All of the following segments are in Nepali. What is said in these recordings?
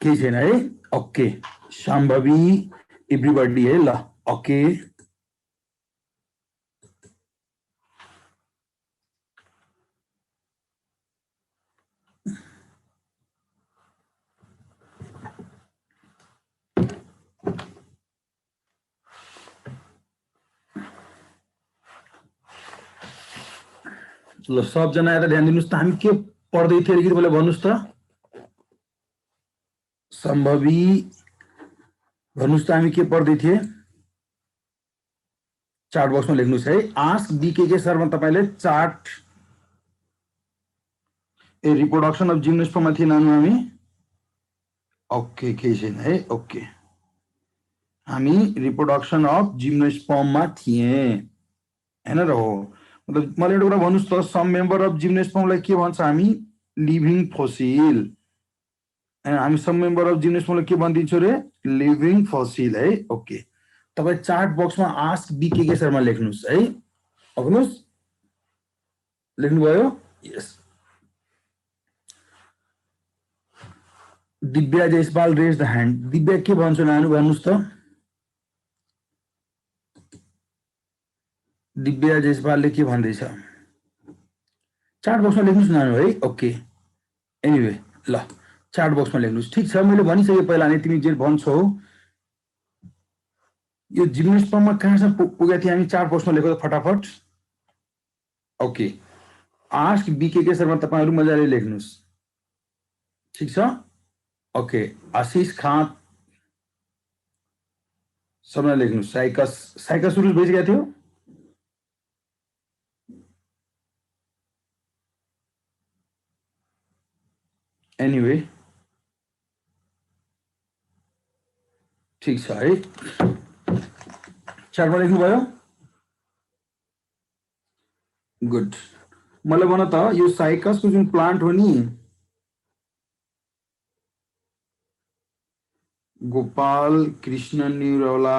केही छैन है ओके सम्भवी एभ्रीबडी है ल ओके ल सबजना यता ध्यान दिनुस् त हामी के पढ्दै थियौ अलिकति मलाई भन्नुस् त सम्भवी भन्नुस् त हामी के पढ्दै थिए चार्ट बक्समा लेख्नुस् है आस्क बीके सरमा तपाईले चार्ट ए रिप्रोडक्सन अफ जिम्नोस्पर्ममा थिए नानु हामी ओके केही छैन है ओके हामी रिप्रोडक्सन अफ जिम्नोस्पर्ममा थिए हैन र हो मतलब मलाई एउटा कुरा भन्नुस् त सम मेम्बर अफ जिम्नोस्पर्मलाई के भन्छ हामी लिभिङ फोसिल हैन हामी सम मेम्बर अफ जिम्नोस्पर्मलाई के भनिदिन्छौ रे लिभिङ फोसिल है ओके तपाई चार्ट बक्समा आस्क बीके सरमा लेख्नुस् है अग्नुस् लेख्नुभयो yes Divya Jaiswal raise the hand Divya के भन्छ नानु भन्नुस् त दिव्या जयसवालले के भन्दैछ चार्ट बक्समा लेख्नुस् नानु है ओके एनीवे ल चार्ट बक्समा लेख्नुस् ठीक छ मैले भनिसके पहिला नै तिमी जे भन्छौ यो जिम्नोस्पर्ममा कहाँसम्म पुगेका थिए हामी चार्ट बक्समा लेखौ फटाफट ओके आस्क बीके सरमा तपाईहरु मजाले लेख्नुस् ठीक छ ओके आशिष खान सबैले लेख्नुस् साइकस सुरु भइसकेको थियो एनीवे ठीक छ है चार्टमा लेख्नुभयो गुड मलाई भन त यो साइकसको जुन प्लान्ट हो नि गोपाल कृष्ण न्युरौला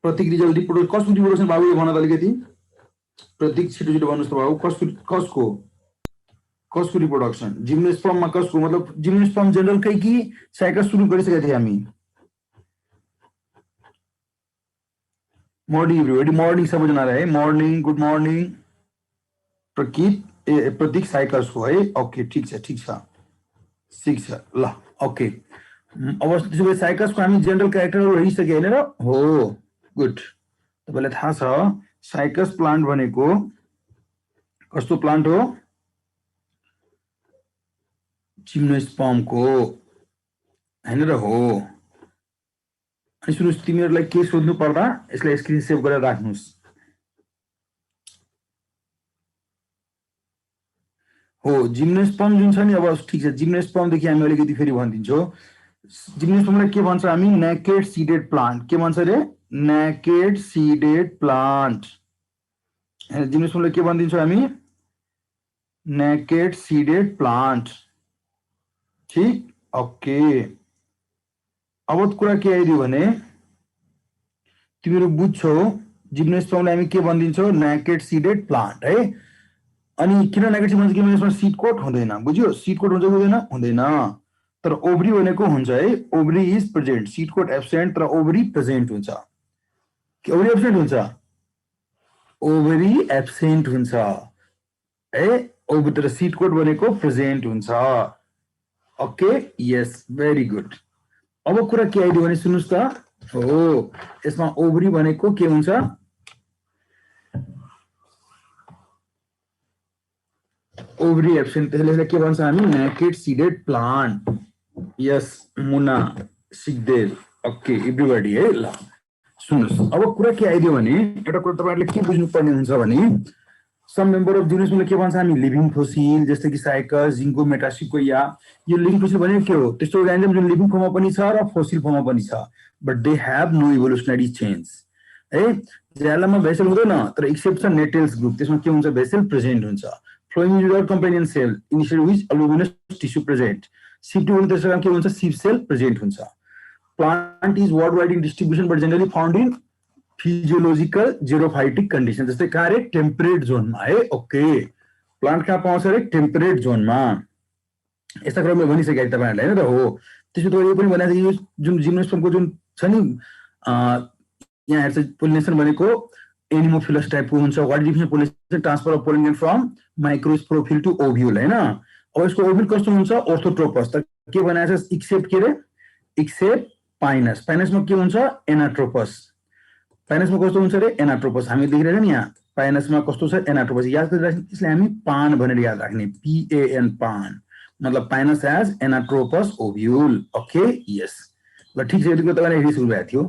प्रतीक रिजल्ट रिपोर्ट कसको रिपोर्ट बाबुले भन त अलिकति प्रतीक छिटो छिटो भन्नुस् त बाबु कसको रिप्रोडक्सन जिम्नोस्पर्ममा कसको मतलब जिम्नोस्पर्म जनरल कै कि साइकस सुरु गरिसकेका थिए हामी मर्निङ एभ्रीबडी मर्निङ सबैजनालाई है मर्निङ गुड मर्निङ प्रतीक साइकसको है ओके ठीक छ ल ओके अब त्यसो भए साइकसको हामी जनरल क्यारेक्टरहरु हेरिसके हैन र हो गुड तपाईलाई थाहा छ साइकस प्लान्ट भनेको कस्तो प्लान्ट हो जिम्नोस्पर्मको हैन र हो अनि सुन्नुस् तिमीहरुलाई के सोध्नु पर्दा यसलाई स्क्रिन सेभ गरेर राख्नुस् हो जिम्नोस्पर्म जुन छ नि अब ठीक छ जिम्नोस्पर्म देखि हामी अलिकति फेरि भनिदिन्छौ जिम्नोस्पर्मलाई के भन्छ हामी नेकेड सीडेड प्लान्ट के भन्छ रे नेकेड सीडेड प्लान्ट हैन जिम्नोस्पर्मलाई के भनिदिन्छौ हामी नेकेड सीडेड प्लान्ट ठीक ओके अब कुरा के आइदियो भने तिमीहरु बुझ्छौ जिम्नोस्पर्मलाई हामी के भनिदिन्छौ नेकेड सीडेड प्लान्ट है अनि किन नेकेड सीड भन्छ कि यसमा सीड कोट हुँदैन बुझ्यो सीड कोट हुन्छ कि हुँदैन तर ओभरी भनेको हुन्छ है ovary is present seed coat absent तर ओभरी प्रेजेन्ट हुन्छ के ओभरी एब्सेन्ट हुन्छ ओभरी एब्सेन्ट हुन्छ है ओभरी तर सीड कोट भनेको प्रेजेन्ट हुन्छ ओके यस भेरी गुड अब कुरा के आइदियो भने सुन्नुस् त हो यसमा ओभरी भनेको के हुन्छ ओभरी एब्सेन्ट त्यसले के भन्छ हामी नेकेड सीडेड प्लान्ट यस मुना सिग्देल ओके एभ्रीबडी है ल सुन्नुस् अब कुरा के आइदियो भने एउटा कुरा तपाईहरुले के बुझ्नु पर्ने हुन्छ भने सम मेम्बर अफ जिम्नोस्पर्मले के भन्छ हामी लिभिङ फोसिल जस्तै कि साइकस जिंको मेटासिकोया यो लिभिङ फोसिल भनेको के हो त्यस्तो अर्गानिजम जुन लिभिङ फर्ममा पनि छ र फोसिल फर्ममा पनि छ but they have no evolutionary change है ज्यालामा भेसल हुँदैन तर एक्सेप्ट छ नेटेल्स ग्रुप त्यसमा के हुन्छ भेसल प्रेजेन्ट हुन्छ flowing without companion cell initial which albuminous tissue present shifting हुने त्यसमा के हुन्छ सिप सेल प्रेजेन्ट हुन्छ plant is world wide in distribution but generally found in physiological xerophytic condition जस्तै कहाँ रे टेम्परेट जोनमा है ओके प्लान्ट कहाँ पाउँछ रे टेम्परेट जोनमा यस्ता कुरा मैले भनिसकेँ तपाईहरुलाई हैन त हो त्यसो त यो पनि भनेको यो जुन जिम्नोस्पर्मको जुन छ नि यहाँ हेर्छ पोलिनेसन भनेको एनिमोफिलस टाइपको हुन्छ। What is pollination? Transfer of pollen from microsporophyll to ovule हैन। अब यसको ओभ्युल कस्तो हुन्छ? ऑर्थोट्रोपस। त के बनाएको छ? एक्सेप्ट के रे? Accept Pinus. पाइनसमा के हुन्छ? एनाट्रोपस। पाइनसमा कस्तो हुन्छ रे? एनाट्रोपस। हामी देखिरहेको नि यहाँ पाइनसमा कस्तो छ? एनाट्रोपस। याद गरिराख्ने, यसलाई हामी पान भनेर याद राख्ने, PAN पान, मतलब पाइनस एज एनाट्रोपस ओभ्युल। ओके, यस, ल ठीक छ। यतिको तपाईलाई हेरि सुरु भएको थियो।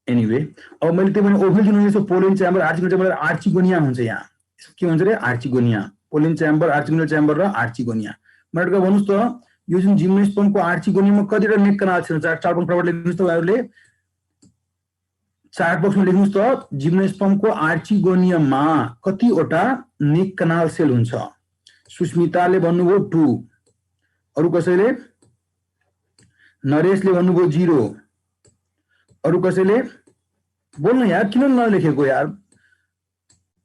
एनीवे, अब मैले त्यो भने ओभ्युल जुन हुन्छ pollen chamber, archegonial chamber, archegonia हुन्छ। यहाँ के हुन्छ रे? Archegonia. Pollen chamber, archegonial chamber र आर्चिगोनिया। मलाई भन्नुस् त यो जुन जिम्नोस्पर्मको आर्चिगोनियामा कतिवटा नेक कनाल छ? चार्ट बक्स प्रबाट लेख्नुस् त तपाईहरुले। चार्ट बक्समा लेख्नुस् त जिम्नोस्पर्मको आर्चिगोनियममा कतिवटा नेक कनाल सेल हुन्छ? सुस्मिताले भन्नुभयो 2, अरु कसैले? नरेशले भन्नुभयो 0, अरु कसैले? बोल्न यार, किन नलेखेको यार?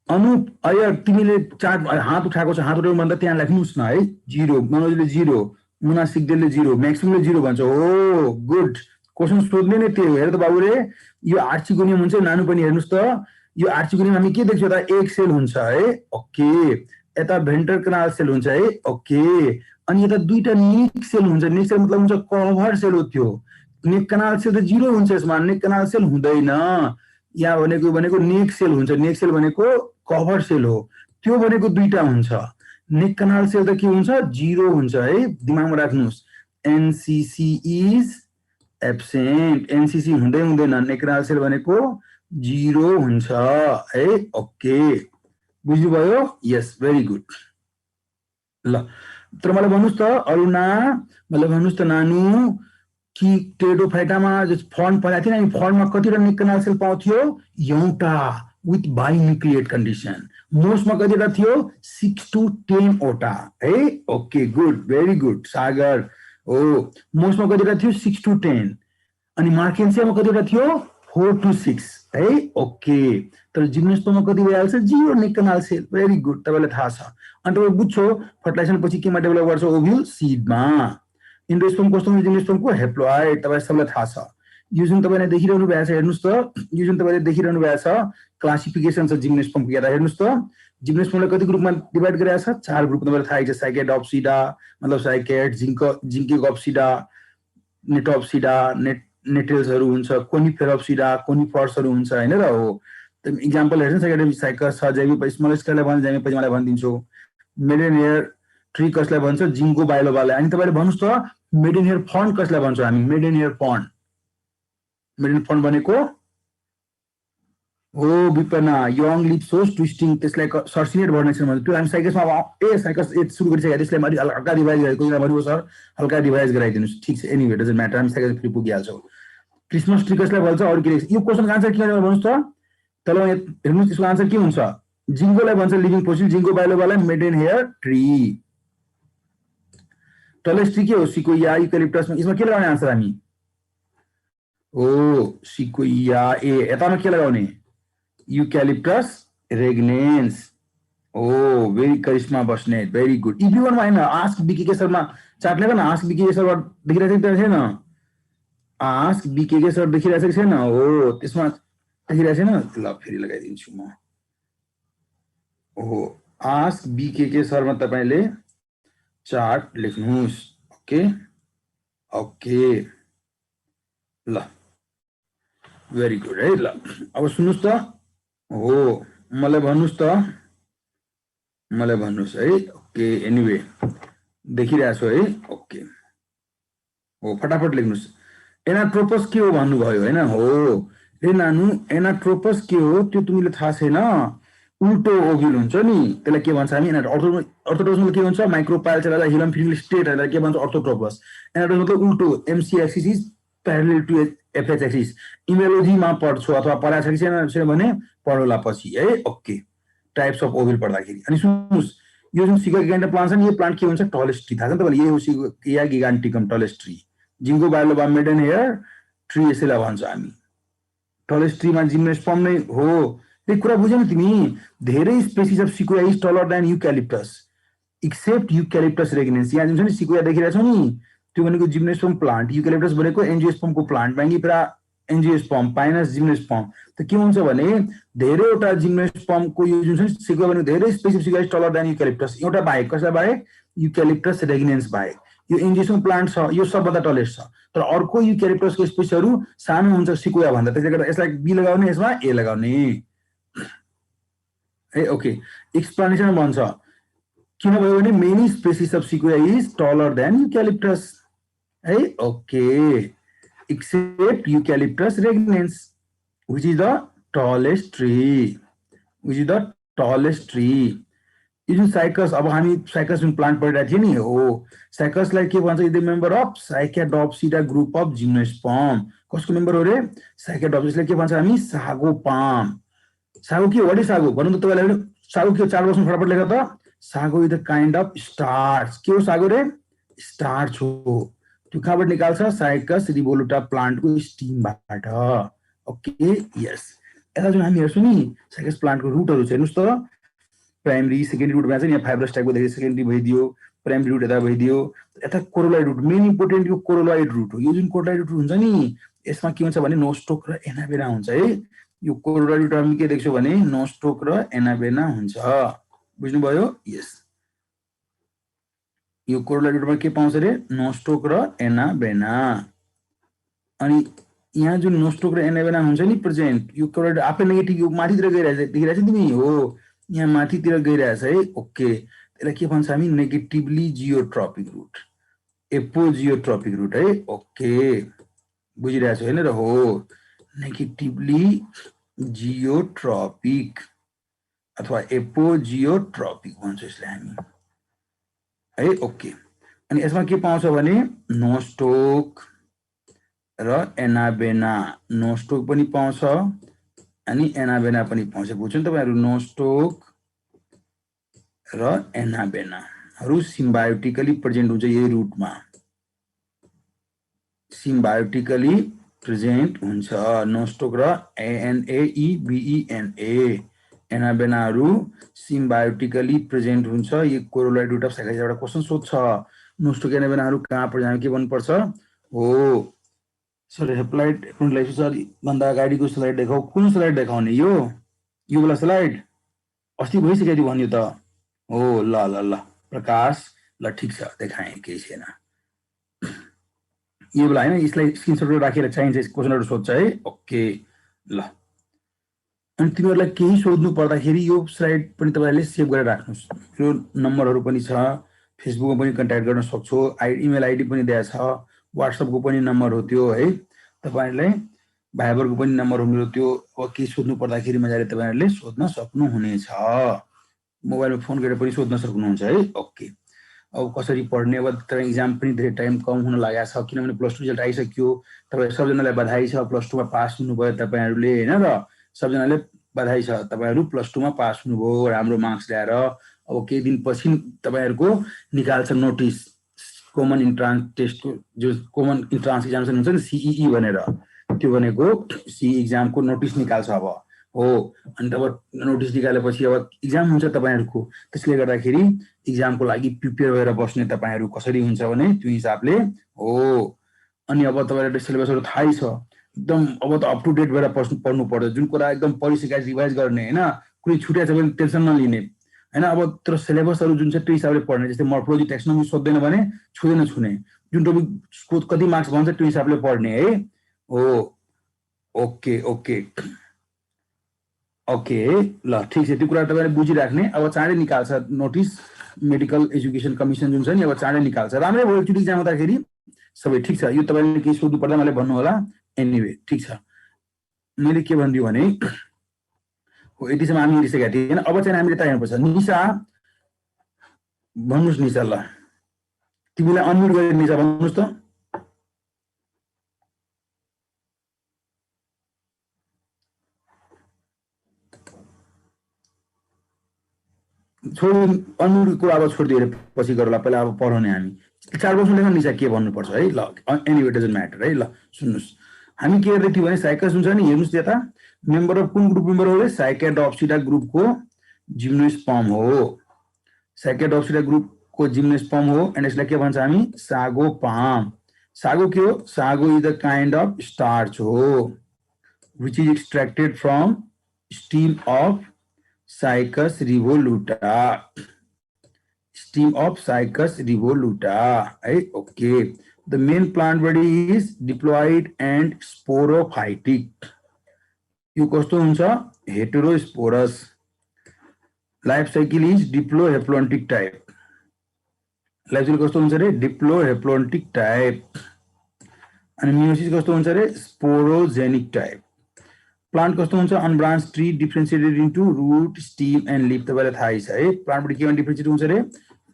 अनुप अयर, तिमीले चार्ट हात उठाएको छ, हात उठाउनु भन्दा त्यहाँ लेख्नुस् न है। 0, मनोजले 0, मुना सिग्देलले 0, म्याक्सिमले 0 भन्छ। हो गुड, क्वेशन सोध्ने नै त्यही हो। हेर त बाबुले, यो आर्चिगोनियम हुन्छ। नानु पनि हेर्नुस् त, यो आर्चिगोनियम हामी के देख्छौँ त? एक सेल हुन्छ है। ओके, यता भेन्टर कनाल सेल हुन्छ है। ओके, अनि यता दुईटा नेक सेल हुन्छ। नेक सेल मतलब हुन्छ कभर सेल हो। त्यो नेक कनाल सेल त 0 हुन्छ यसमा। नेक कनाल सेल हुँदैन। यहाँ भनेको नेक सेल हुन्छ। नेक सेल भनेको कभर सेल हो। त्यो भनेको दुईटा हुन्छ। नेक कनाल सेल त के हुन्छ? 0 हुन्छ है। दिमागमा राख्नुस्, NCC इज एब्सेन्ट। NCC हुँदैन। नेक कनाल सेल भनेको 0 हुन्छ है। ओके, बुझ्नुभयो? यस, भेरी गुड। ल तर मलाई भन्नुस् त अरुणा, मलाई भन्नुस् त नानु, कि टेरिडोफाइटामा फर्न पढाएको थियो नि, फर्नमा कतिवटा नेक कनाल सेल पाउँथ्यो? एउटा, विथ बाइन्युक्लिएट कन्डिसन। मोस्टमा कतिवटा थियो? 6 to 10 वटा है। ओके, गुड, भेरी गुड सागर। हो, मोस्टमा कतिवटा थियो? 6 to 10। अनि मार्केन्सियामा कतिवटा थियो? 4 to 6 है। ओके, तर जिम्नोस्पर्ममा कति भइहाल्छ? 0 नेक कनाल सेल। भेरी गुड, तपाईलाई थाहा छ। अनि तपाईँ बुझ्छौ फर्टिलाइजेसन पछि केमा डेभलप गर्छ? ओभ्युल सीडमा। इन्डोस्पर्म कस्तो हुन्छ? जिम्नोस्पर्मको हेप्लोइड। तपाईँ सबैलाई थाहा छ। यो जुन तपाईले देखिरहनु भएको छ, हेर्नुस् त, यो जुन तपाईले देखिरहनु भएको छ क्लासिफिकेसन छ जिम्नोस्पर्मको। हेर्दा हेर्नुस् त, जिम्नोस्पर्मलाई कति ग्रुपमा डिभाइड गरिएको छ? 4 ग्रुप। तपाईलाई थाहै छ, साइकेडोप्सिडा मतलब साइकेड, जिंकोगोप्सिडा, नेटोप्सिडा, नेटेल्सहरू हुन्छ, कोनिफेरोप्सिडा, कोनिफर्सहरू हुन्छ हैन र? हो, इक्जाम्पल हेर्छ साइकेड साइकस छ, जैविक स्मल स्केललाई भन्छ, जैविक पछि मलाई भनिदिन्छु। मेडेन हेयर ट्री कसलाई भन्छ? जिंको बाइलोबालाई। अनि तपाईले भन्नुस् त मेडेन हेयर फन्ड कसलाई भन्छौँ हामी? मेडेन हेयर फन्ड। मेडेन फन्ड भनेको हो विपना, यङ लिप्स होस् ट्विस्टिङ, त्यसलाई सर्सिनेट भर्नेसन भन्छ। त्यो हामी साइकसमा साइकस सुरु गरिसकेको, त्यसलाई मैले हल्का रिभाइज गरेको। कोही भन्नुभयो सर हल्का रिभाइज गराइदिनुहोस्। ठिक छ, एनीवे डजन्ट म्याटर, हामी साइकस फेरि पुगिहाल्छौँ। क्रिसमस ट्री कसलाई भन्छ? अरू के? यो क्वेसनको आन्सर के हो भन्नुहोस् त? तल हेर्नुहोस्, यसको आन्सर के हुन्छ? जिंकोलाई भन्छ लिभिङ फोसिल, जिंको बाइलोबालाई maiden hair tree. Tallest tree के हो? Sequoia, eucalyptus. यसमा के लगाउने आन्सर हामी? ओ सिकोया। ए यतामा के लगाउने? Eucalyptus regnans. Oh very Karishma Basnet, very good. Everyone हैन, आस्क बीके के सरमा चार्ट लेख न। आस्क बीके के सर देखिरहेको छैन? आस्क बीके के सर देखिरहेको छैन? हो, त्यसमा देखिरहेको छैन? ल फेरि लगाइदिन्छु म। हो, आस्क बीके के सरमा तपाईले चार्ट लेख्नुहोस्। ओके ओके, ल भेरी गुड है। ल अब सुन्नुहोस् त। हो, मलाई भन्नुहोस् त, मलाई भन्नुहोस् है। ओके, एनीवे देखिरहेको छु है। ओके, हो फटाफट लेख्नुहोस्। एनाट्रोपस के हो भन्नुभयो हैन? हो रे नानु, एनाट्रोपस के हो त्यो तिमीले थाहा छैन? उल्टो ओभ्युल हुन्छ नि, त्यसलाई के भन्छ हामी? अर्थोट्रोपसमा के हुन्छ? माइक्रोपाइल चला हिलम फिलिम स्टेटहरुलाई के भन्छ? अर्थोट्रोपस। एनाट्रोपस मतलब उल्टो, MC axis is parallel to FH axis. इमेलोजीमा पढ्छौ अथवा पढाएको छैन भने पढौला पछि है। ओके, टाइप्स अफ ओभ्युल पढ्दाखेरि। अनि सुन्नुस्, यो जुन सिका गिगान्टिकम प्लान्ट छ नि, यो प्लान्ट के हुन्छ? Tallest tree. थाहा छ तपाईलाई? यही हो sequoia giganteum tallest tree. Ginkgo biloba maiden hair tree यसैलाई भन्छ हामी। टलेस्ट ट्रीमा जिम्नोस्पर्म नै हो। एक कुरा बुझ्यौ नि तिमी? धेरै species of sequoia is taller than eucalyptus except eucalyptus regnans. यहाँ जुन छ नि सिकोया देखिरहेछौ नि, त्यो भनेको जिम्नोस्पर्म प्लान्ट, युक्यालिप्टस भनेको एन्जियोस्पर्मको प्लान्ट, ब्याङ्गिफेरा एन्जियोस्पर्म, पाइनस जिम्नोस्पर्म। त के हुन्छ भने धेरैवटा जिम्नोस्पर्मको यो जुन छ सिक्वा भनेको धेरै स्पेसिफिक टलर देन युक्यालिप्टस, एउटा बाहेक, कसलाई बाहेक? युक्यालिप्टस रेग्नेन्स बाहेक। यो एन्जियोस्पर्म प्लान्ट छ, यो सबभन्दा टलेस्ट छ, तर अर्को युक्यालिप्टसको स्पेसहरू सानो हुन्छ सिक्वा भन्दा, त्यसले गर्दा यसलाई बी लगाउने, यसमा ए लगाउने है। ओके, एक्सप्लेनेसन भन्छ किन भयो भने many species of sequoia is taller than eucalyptus है। Okay, except eucalyptus regnans which is the tallest tree, which is the tallest tree। यो जुन साइकस, अब हामी साइकस जुन प्लान्ट पढिरहेको थियो नि हो, साइकसलाई के भन्छ? Is the member of Cycadopsida group of gymnosperm. कसको मेम्बर हो रे? साइकेडोप्सिसलाई के भन्छ हामी? सागो पाम। सागो के हो? व्हाट इज सागो भन्नु त तपाईलाई? सागो के हो? 4 वर्षमा फटाफट लेख त। सागो is the kind of starch. के हो सागो रे? स्टार्च हो। त्यो कहाँबाट निकाल्छ? साइकस रिभोलुटा प्लान्टको स्टिमबाट। ओके, यस। यता जुन हामी हेर्छौँ नि साइकस प्लान्टको रुटहरू छ, हेर्नुहोस् त, प्राइमरी सेकेन्डरी रुटमा चाहिँ यहाँ फाइब्रस टाइपको देखि सेकेन्डरी भइदियो, प्राइमरी रुट यता भइदियो, यता कोरोलाइड रुट, मेन इम्पोर्टेन्ट यो कोरोलाइड रुट हो। यो जुन कोरोलाइड रुट हुन्छ नि यसमा के हुन्छ भने नोस्टोक र एनाबेना हुन्छ है। यो कोरोलाइड रुट हामी के देख्छौँ भने नोस्टोक र एनाबेना हुन्छ, बुझ्नुभयो? यस, यो कोरोलाइड रुटमा के पाउँछ रे? नोस्टोक र एनाबेना। अनि यहाँ जुन नोस्टोक र एनाबेना हुन्छ नि प्रेजेन्ट, यो कोरोलाइड आफै नेगेटिभ यो माथितिर गइरहेछ, देखिरहेछ तिमी हो, यहाँ माथितिर गइरहेछ है। ओके, त्यसलाई के भन्छ हामी? नेगेटिभली जियोट्रोपिक रुट, एपोजियोट्रोपिक रुट है। ओके, बुझिरहेछ होइन र? हो, नेगेटिभली जियोट्रोपिक अथवा एपोजियोट्रोपिक भन्छ यसलाई हामी है। ओके, अनि यसमा के पाउँछ भने नोस्टोक र एनाबेना, नोस्टोक पनि पाउँछ अनि एनाबेना पनि पाउँछ। बुझ्नु तपाईहरु? नोस्टोक र एनाबेनाहरु सिम्बायोटिकली प्रेजेन्ट हुन्छ यही रुटमा, सिम्बायोटिकली प्रेजेन्ट हुन्छ। नोस्टोक र एएनएईबीईएनए एनाबेनाहरु सिम्बायोटिकली प्रेजेन्ट हुन्छ। यो कोरोलाइड रुट अफ साइकस एउटा क्वेशन सोध्छ, नोस्टोक एनाबेनाहरु कहाँ प्रेजेन्ट, के भन्नु पर्छ? हो सर हेप्लाइट एप्रोन्लाइसिस सर भन्दा अगाडिको स्लाइड देखाऊ। कुन स्लाइड देखाउने? यो वाला स्लाइड अस्ति भइसक्यो थियो भन्यो त। हो ल ल ल प्रकाश, ल ठीक छ देखाएँ, केही छैन। यो बेला हैन, यसलाई स्क्रिनशट राखेर चाहिन्छ क्वेशनहरु सोध्छ है। ओके ल, अनि तिमीहरुलाई केही सोध्नु पर्दाखेरि यो स्लाइड पनि तपाईहरुले सेभ गरेर राख्नुस्। यो नम्बरहरु पनि छ, फेसबुकमा पनि कन्ट्याक्ट गर्न सक्छौ, इमेल आइडी पनि दिएको छ, व्हाट्सएपको पनि नम्बर हो त्यो है, तपाईहरुलाई भाइबरको पनि नम्बर हो मेरो त्यो। अब के सोध्नु पर्दाखेरि मजाले तपाईहरुले सोध्न सक्नुहुनेछ, मोबाइलमा फोन गरेर पनि सोध्न सक्नुहुन्छ है। ओके, अब कसरी पढ्ने? अब तपाईँ एक्जाम पनि धेरै टाइम कम हुन लागेको छ, किनभने प्लस टू रिजल्ट आइसक्यो। तपाईँ सबजनालाई बधाई छ, प्लस टूमा पास हुनुभयो तपाईहरुले हैन र? सबजनाले बधाई छ, तपाईहरु प्लस टूमा पास हुनुभयो, राम्रो मार्क्स ल्याएर। अब केही दिनपछि तपाईहरुको निकाल्छ नोटिस, कमन इन्ट्रान्स टेस्टको, जो कमन इन्ट्रान्स एक्जामिनेसन हुन्छ नि सीईई भनेर, त्यो भनेको सी एक्जामको नोटिस निकाल्छ अब हो। अनि तब नोटिस निकालेपछि अब एक्जाम हुन्छ तपाईहरुको, त्यसले गर्दाखेरि एक्जामको लागि प्रिपेयर भएर बस्ने तपाईहरु कसरी हुन्छ भने त्यो हिसाबले हो। अनि अब तपाईहरुले सिलेबसहरु थाहै छ एकदम, अब त अप टु डेट भएर पढ्नु पर्छ। जुन कुरा एकदम पढिसकेपछि रिभाइज गर्ने हैन, कुनै छुट्या छ भने टेन्सन नलिने हैन। अब तर सिलेबसहरु जुन छ त्यो हिसाबले पढ्ने। जस्तै मोर्फोलोजी टेक्सोनोमी सोध्दैन भने छुदैन छुने, जुन टपिक कति मार्क्स भन्छ त्यो हिसाबले पढ्ने है। हो ओके ओके ओके ल ठीक छ, त्यो कुरा तपाईले बुझिराख्ने। अब चाँडै निकाल्छ नोटिस, मेडिकल एजुकेसन कमिसन जुन छ नि, अब चाँडै निकाल्छ। राम्रै भयो एकचोटि एक्जाम हुँदाखेरि सबै ठीक छ। यो तपाईले केही सोध्नु पर्दा मलाई भन्नु होला। एनीवे ठीक छ, मैले के भन्दियो भने हो यतिसम्म हामी हेरिसकेका थियौँ हैन। अब चाहिँ हामीले यता हेर्नुपर्छ। निशा भन्नुस्, निशा ल तिमीलाई अनम्युट गरेर निशा भन्नुस् त। छोड, अनम्युटको अब छोडिदिएर पछि गरौँला, पहिला अब पढाउने हामी। 4 वर्ष लेख्न निशा के भन्नुपर्छ है। ल एनीवे डजन्ट म्याटर है। ल सुन्नुस्, हामी के हेर्दै थियौँ भने साइकस हुन्छ नि, हेर्नुस् यता मेम्बर अफ कुन ग्रुप मेम्बर हो? साइकेडोप्सिडा ग्रुपको जिम्नोस्पर्म हो। साइकेडोप्सिडा ग्रुपको को जिम्नोस्पर्म हो एन्ड यसलाई के भन्छ हामी सागोपाम सागो के हो सागो is the kind of starch हो which is extracted from stem of Cycas revoluta right okay the main plant body is diploid and sporophytic यो कस्तो हुन्छ heterosporous life cycle is diplohaplontic type life cycle कस्तो हुन्छ रे डिप्लोहेप्लोन्टिक टाइप अनि मियोसिस कस्तो हुन्छ रे स्पोरोजेनिक टाइप प्लान्ट कस्तो हुन्छ unbranched tree differentiated into root stem and leaf तपाईलाई थाहै छ है प्लान्टबाट केमा डिफरेन्शिएट हुन्छ रे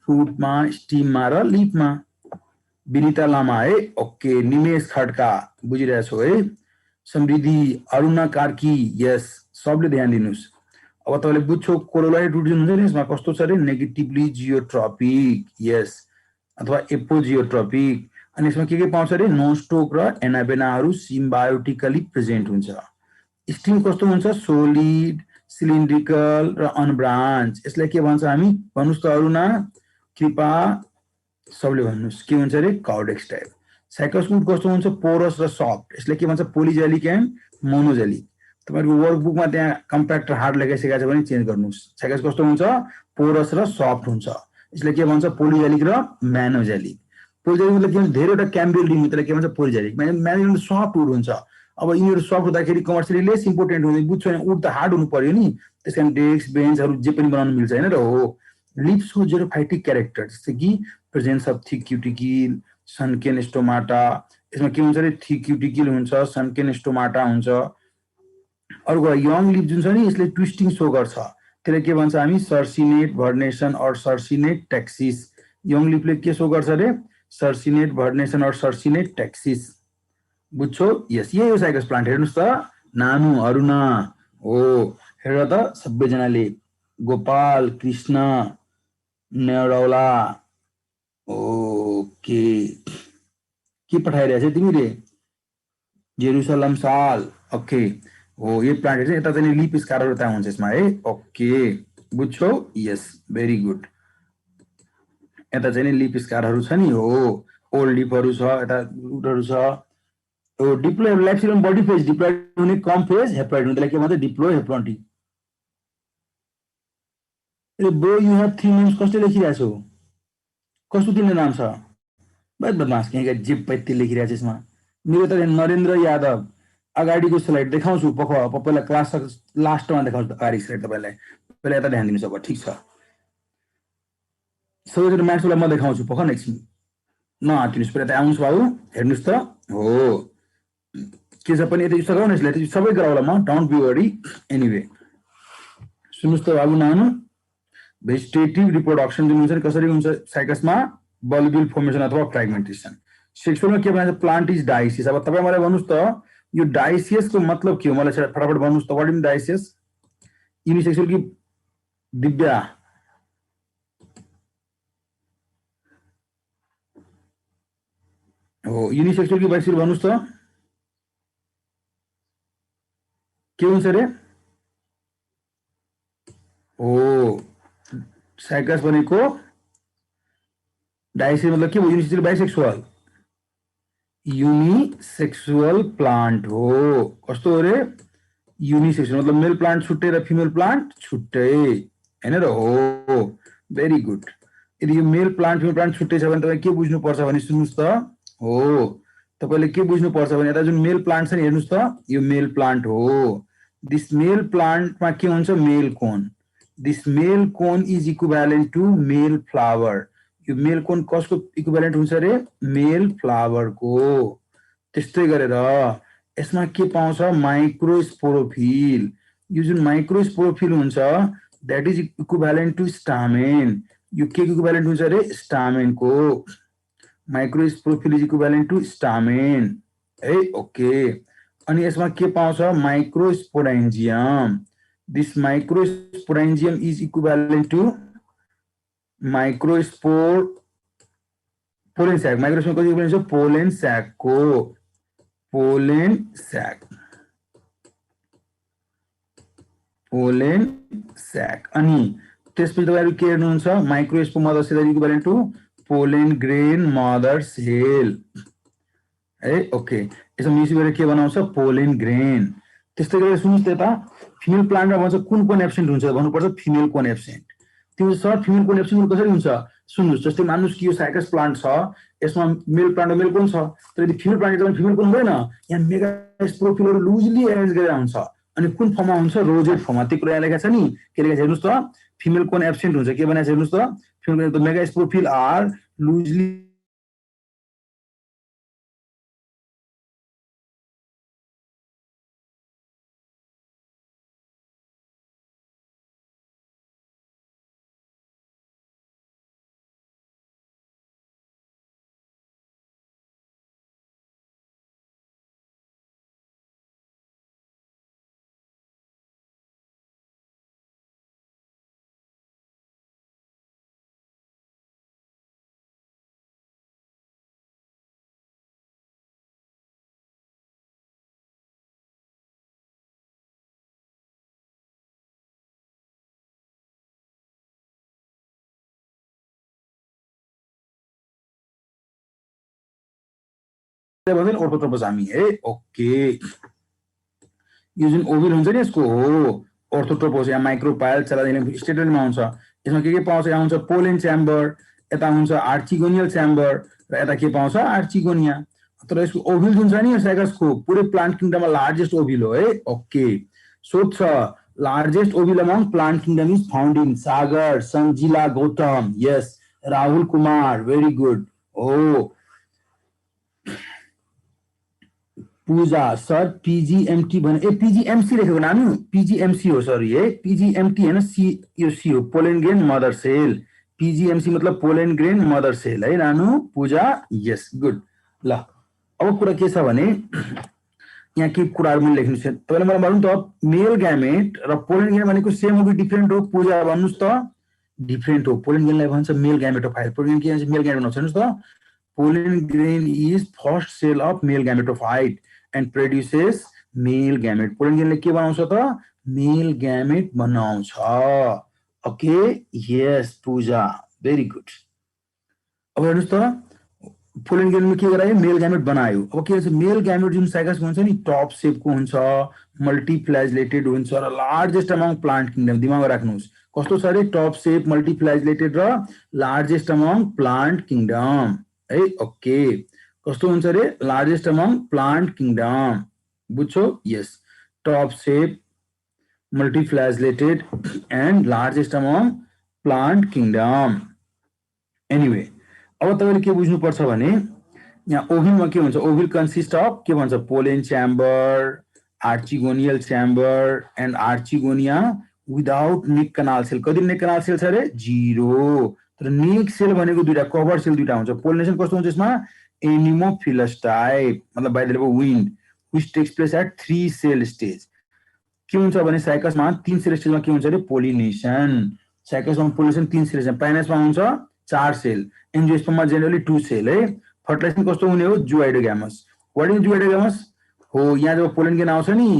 फ्रुटमा स्टिममा र लिफमा विनिता लामा है ओके निमेश खड्का बुझिरहेछौ है समृद्धि अरुणा कार्की यस सबले ध्यान दिनुस् अब तपाईले बुझ्छौ कोलोलाइड रुट जुन हुन्छ नि यसमा कस्तो छ रे नेगेटिभली जियोट्रोपिक यस अथवा एपोजियोट्रोपिक अनि यसमा के पाउँछ रे नोस्टोक र एनाबेनाहरू सिम्बायोटिकली प्रेजेन्ट हुन्छ स्टिम कस्तो हुन्छ सोलिड सिलिन्ड्रिकल र अनब्रान्च यसलाई के भन्छ हामी भन्नुस् त अरुणा कृपा सबले भन्नुस् के हुन्छ रे कॉर्डेक्स टाइप साइकस वुड कस्तो हुन्छ पोरस र सफ्ट यसलाई के भन्छ पोलिजेलिक एन्ड मोनोजेलिक तपाईहरुको वर्कबुकमा त्यहाँ कम्प्याक्ट र हार्ड लेखाइसकेको छ भने चेन्ज गर्नुस् साइकस कस्तो हुन्छ पोरस र सफ्ट हुन्छ यसलाई के भन्छ पोलिजेलिक र मोनोजेलिक पोलिजेलिक मतलब के भन्छ धेरैवटा क्याम्बियल रिङ त्यसलाई के भन्छ पोलिजेलिक मोनोजेलिक सफ्ट वुड हुन्छ अब यिनीहरु सफ्ट हुँदाखेरि कमर्सियली लेस इम्पोर्टेन्ट हुन्छ बुझ्छ हैन वुड त हार्ड हुनु पर्यो नि त्यसकारण डेस्क बेन्चहरु जे पनि बनाउन मिल्छ हैन र हो लिप्स हो जेरोफाइटिक क्यारेक्टर जस्तै कि presence of thick cuticle सनकेन stomata यसमा के हुन्छ रे थिक क्युटिकल हुन्छ सनकेन स्टोमाटा हुन्छ अर्को यङ लिप जुन छ नि यसले ट्विस्टिङ सो गर्छ त्यसले के भन्छ हामी circinate vernation or circinate taxis young लिपले के सो गर्छ रे circinate vernation or circinate taxis बुझ्छौ यस यही हो साइकस प्लान्ट हेर्नुस् त नानु अरुणा हो हेर त सबैजनाले गोपाल कृष्ण नेरौला ओके के पठाइरहेछ तिमीले जेरुसलम साल ओके हो यो प्लान्ट चाहिँ यता चाहिँ लिप स्कारहरु त्यहाँ हुन्छ यसमा है ओके बुझ्छौ यस भेरी गुड यता चाहिँ लिप स्कारहरु छ नि हो ओल्ड लिपहरु छ यता रुटहरु छ ओ diploid life cycle body phase diploid हुने कम फेज हेप्लोइड हुँदैन के भन्छ डिप्लोहेप्लोन्टिक ए ब्रो यु हैव 3 नेम्स कसले लेखिरहेछौ कस्तो तिम्रो नाम छ बस बदमास कहीं जिप पैते लेखिरहेछ यसमा मेरो त नरेन्द्र यादव अगाडिको स्लाइड देखाउँछु पहिला क्लास लास्टमा देखाउँछु अगाडि स्लाइड तपाईलाई पहिला यता ध्यान दिनुस् अब ठीक छ सबैजना म्याथ्सलाई म देखाउँछु पख नेक्स्ट नआतिनुस् पहिला त आउनुस् बाबु हेर्नुस् त हो के छ पनि यति सघाउन यसलाई सबै गराउला म डोन्ट बी वरी एनीवे सुन्नुस् त बाबु नानु भेजिटेटिभ रिप्रोडक्सन जुन हुन्छ नि कसरी हुन्छ साइकसमा बल्बियल फर्मेसन अथवा फ्र्यागमेन्टेसन सेक्सुअलमा के भन्छ प्लान्ट इज डाइसियस अब तपाई मलाई भन्नुस् त यो डाइसियस को मतलब के हो मलाई फटाफट भन्नुस् त व्हाट इज डाइसियस यूनिसेक्सुअल कि दिव्या हो यूनिसेक्सुअल कि बाइसेक्सुअल भन्नुस् त के हुन्छ रे हो साइकस भनेको डाइसियस मतलब के हो यूनिसेक्सुअल बाइसेक्सुअल यूनिसेक्सुअल प्लान्ट हो कस्तो हो रे यूनिसेक्सुअल मतलब मेल प्लान्ट छुट्टै र फिमेल प्लान्ट छुट्टै हैन र हो भेरी गुड यदि यो मेल प्लान्ट फिमेल प्लान्ट छुट्टै छ भने तपाई के बुझ्नु पर्छ भने सुन्नुस् त हो तपाईले के बुझ्नु पर्छ भने यता जुन मेल प्लान्ट छ नि हेर्नुस् त यो मेल प्लान्ट हो दिस मेल प्लान्ट मा के हुन्छ male cone this male cone is equivalent to male flower यो मेल कोन कसको इक्विभ्यालेन्ट हुन्छ रे मेल फ्लावर को त्यस्तै गरेर यसमा के पाउँछ माइक्रोस्पोरोफिल यो जुन माइक्रोस्पोरोफिल हुन्छ that is equivalent to stamen यो के इक्विभ्यालेन्ट हुन्छ रे स्टामेन को microsporophyll is equivalent to stamen है ओके अनि यसमा के पाउँछ microsporangium this microsporangium is equivalent to microspore pollen sac microspore को इक्विभ्यालेन्ट छ पोलेन सैक को पोलेन सैक अनि त्यसपछि तपाईहरु के हेर्नुहुन्छ microspore mother cell is equal to pollen grain mother cell है ओके यसो मिक्स गरेर के बनाउँछ पोलन ग्रेन त्यस्तै गरेर सुन्नुस् त फिमेल प्लान्टमा भन्छ कुन एब्सेन्ट हुन्छ भन्नुपर्छ फिमेल कोन एब्सेन्ट त्यो सर फिमेल कोन एब्सेन्ट कसरी हुन्छ सुन्नुस् जस्तै मान्नुस् कि यो साइकस प्लान्ट छ यसमा मेल प्लान्ट मेल कोन छ तर यदि फिमेल प्लान्ट छ भने फिमेल कोन हुँदैन यहाँ मेगास्पोरोफिलहरु लुजली अरेन्ज गरेर हुन्छ अनि कुन फर्ममा हुन्छ रोजेट फर्ममा त्यो कुरा लेखेको छ नि के लेखेको छ हेर्नुस् त फिमेल कोन एब्सेन्ट हुन्छ के भनेको छ हेर्नुस् त female cone megasporophyll are loosely orthotropous हामी है ओके यो जुन ओभिल हुन्छ नि यसको हो ऑर्थोट्रोपस या माइक्रोपाइल चलादेखि स्टेटमेन्टमा हुन्छ यसमा के पाउँछ यहाँ हुन्छ पोलन च्याम्बर यता हुन्छ आर्चिगोनियल च्याम्बर र यता के पाउँछ आर्चिगोनिया तर यसको ओभिल जुन छ नि साइकसको पुरै प्लान्ट किङडममा लार्जेस्ट ओभिल हो है ओके सोध्छ largest ovule among plant kingdom is found in Sagar Sanjila Gautam yes Rahul Kumar very good हो पूजा सर पीजीएमटी भने ए पीजीएमसी लेखेको नाम पीजीएमसी हो सर ये पीजीएमटी हैन सी यो सी हो पोलन ग्रेन मदर सेल पीजीएमसी मतलब पोलन ग्रेन मदर सेल है नानु पूजा यस गुड ल अब कुरा के छ भने यहाँ के कुराहरु मैले लेख्नु छ तपाईले मलाई भन्नु त मेल ग्यामेट र पोलन ग्रेन भनेको सेम हो कि डिफरेन्ट हो पूजा भन्नुस् त डिफरेन्ट हो पोलन ग्रेनलाई भन्छ मेल ग्यामेटोफाइट पोलन ग्रेन के भन्छ मेल ग्यामेट भन्छ हेर्नुस् त pollen grain is first cell of male gametophyte and produces male gamete pollen ग्रेनले के बनाउँछ त मेल ग्यामेट बनाउँछ okay yes Puja very good अब हेर्नुस् त पोलन ग्रेनले के गरायो मेल ग्यामेट बनायो अब के भन्छ मेल ग्यामेट जुन साइकस हुन्छ नि टप शेपको हुन्छ मल्टिफ्ल्याजेलेटेड हुन्छ र लार्जेस्ट अमंग प्लान्ट किङडम दिमागमा राख्नुस् कस्तो छ रे टप शेप मल्टिफ्ल्याजेलेटेड र लार्जेस्ट अमंग प्लान्ट किङडम है ओके कस्तो हुन्छ रे लार्जेस्ट अमंग प्लान्ट किङडम बुझ्छौ yes top shape multiflagellated and largest among plant kingdom anyway अब तपाईले के बुझ्नु पर्छ भने यहाँ ओभिलमा के हुन्छ ओभिल कन्सिस्ट अफ के भन्छ pollen chamber archegonial chamber and archegonia without neck canal cell कति नेक कनाल सेल छ रे 0 तर नेक सेल भनेको दुईटा कभर सेल दुईटा हुन्छ पोलिनेसन कस्तो हुन्छ यसमा एनिमोफिलस टाइप मतलब by the way wind which takes place at 3 cell stage के हुन्छ भने साइकसमा 3 सेल स्टेजमा के हुन्छ रे पोलिनेसन साइकसमा पोलिनेसन 3 सेल छ पाइनसमा हुन्छ 4 सेल एन्जियोस्पर्ममा जेनरली 2 सेल है फर्टिलाइजेसन कस्तो हुने हो जुआइडोग्यामस व्हाट इज जुआइडोग्यामस हो यहाँ जब पोलन ग्रेन आउँछ नि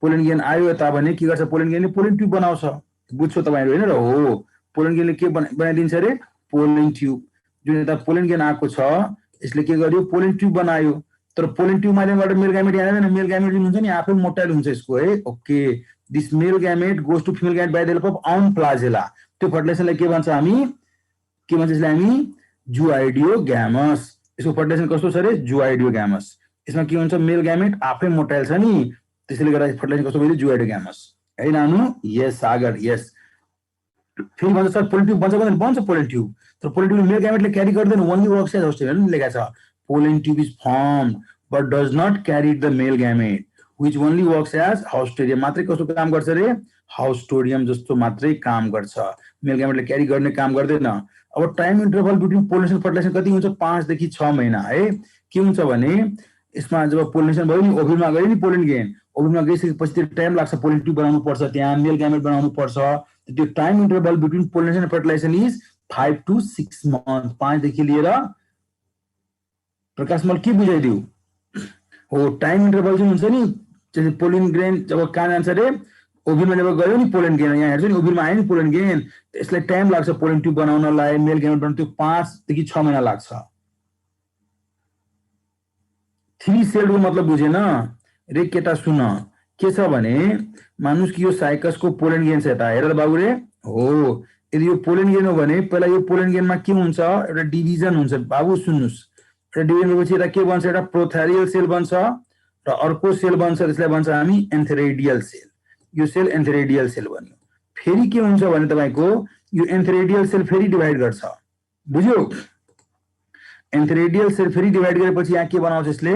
पोलन ग्रेन आयो यता भने के गर्छ पोलन ग्रेनले पोलन ट्युब बनाउँछ बुझ्छौ तपाईहरु हैन र हो पोलन ग्रेनले के बनाइदिन्छ रे पोलन ट्युब जुन यता पोलन ग्रेन आएको छ यसले के गर्यो पोलन ट्युब बनायो तर पोलन ट्युब माध्यमबाट मेल ग्यामेट आएन मेल ग्यामेट जुन हुन्छ नि आफै मोटाइल हुन्छ यसको है okay this male gamete goes to female gamete by the help of own flagella त्यो फर्टिलाइजेसनलाई के भन्छ हामी के भन्छ यसलाई हामी जुआइडियोग्यामस यसको फर्टिलाइजेसन कस्तो छ रे जुआइडियोग्यामस यसमा के हुन्छ मेल ग्यामेट आफै मोटाइल छ नि त्यसैले गर्दा फर्टिलाइजेसन कस्तो भयो जुआइडियोग्यामस है नानु यस सागर यस फेरि भन्छ सर पोलन ट्युब बन्छ बन्छ पोलन ट्युब तर पोलन ट्युब मेल ग्यामेटले क्यारी गर्दैन ओन्ली वर्क्स एज होस्टेरियम लेखेको छ pollen tube is formed but does not carry the male gamete which only works as haustorium मात्रै कस्तो काम गर्छ रे हाउस्टोरियम जस्तो मात्रै काम गर्छ मेल ग्यामेटले क्यारी गर्ने काम गर्दैन अब time interval between pollination fertilisation कति हुन्छ 5 देखि 6 महिना है के हुन्छ भने यसमा जब पोलिनेसन भयो नि ओभिलमा गयो नि पोलन ग्रेन ओभिलमा गइसकेपछि त्यो टाइम लाग्छ पोलन ट्युब बनाउनु पर्छ त्यहाँ मेल ग्यामेट बनाउनु पर्छ त्यो time interval between pollination and fertilisation is 5 to 6 months 5 देखि लिएर प्रकाशमल के बुझाइदिउ हो टाइम इन्टरभल जुन हुन्छ नि पोलन ग्रेन जब कहाँ जान्छ रे ओभिलमा जब गयो नि पोलन गेन, यहाँ हेर्छु नि ओभिलमा आयो नि पोलन गेन, यसलाई टाइम लाग्छ पोलन ट्युब बनाउनलाई, मेल ग्यामेट बनाउन त्यो 5 देखि 6 महिना लाग्छ। 3 सेलको मतलब बुझेन रे केटा, सुन के छ भने मानुस कि यो साइकसको पोलन गेन छ यता हेर त बाबु रे हो। यदि यो पोलन गेन हो भने पहिला यो पोलन गेनमा के हुन्छ, एउटा डिभिजन हुन्छ बाबु, सुन्नुस्। एउटा डिभिजन भएपछि यता के बन्छ, एउटा प्रोथेरियल सेल बन्छ र अर्को सेल बन्छ, त्यसलाई भन्छ हामी एन्थेरेडियल सेल। यो सेल एन्थेरेडियल सेल बन्यो। फेरि के हुन्छ भने तपाईको यो एन्थेरेडियल सेल फेरि डिभाइड गर्छ, बुझ्यो। एन्थेरेडियल सेल फेरि डिभाइड गरेपछि यहाँ के बनाउँछ यसले,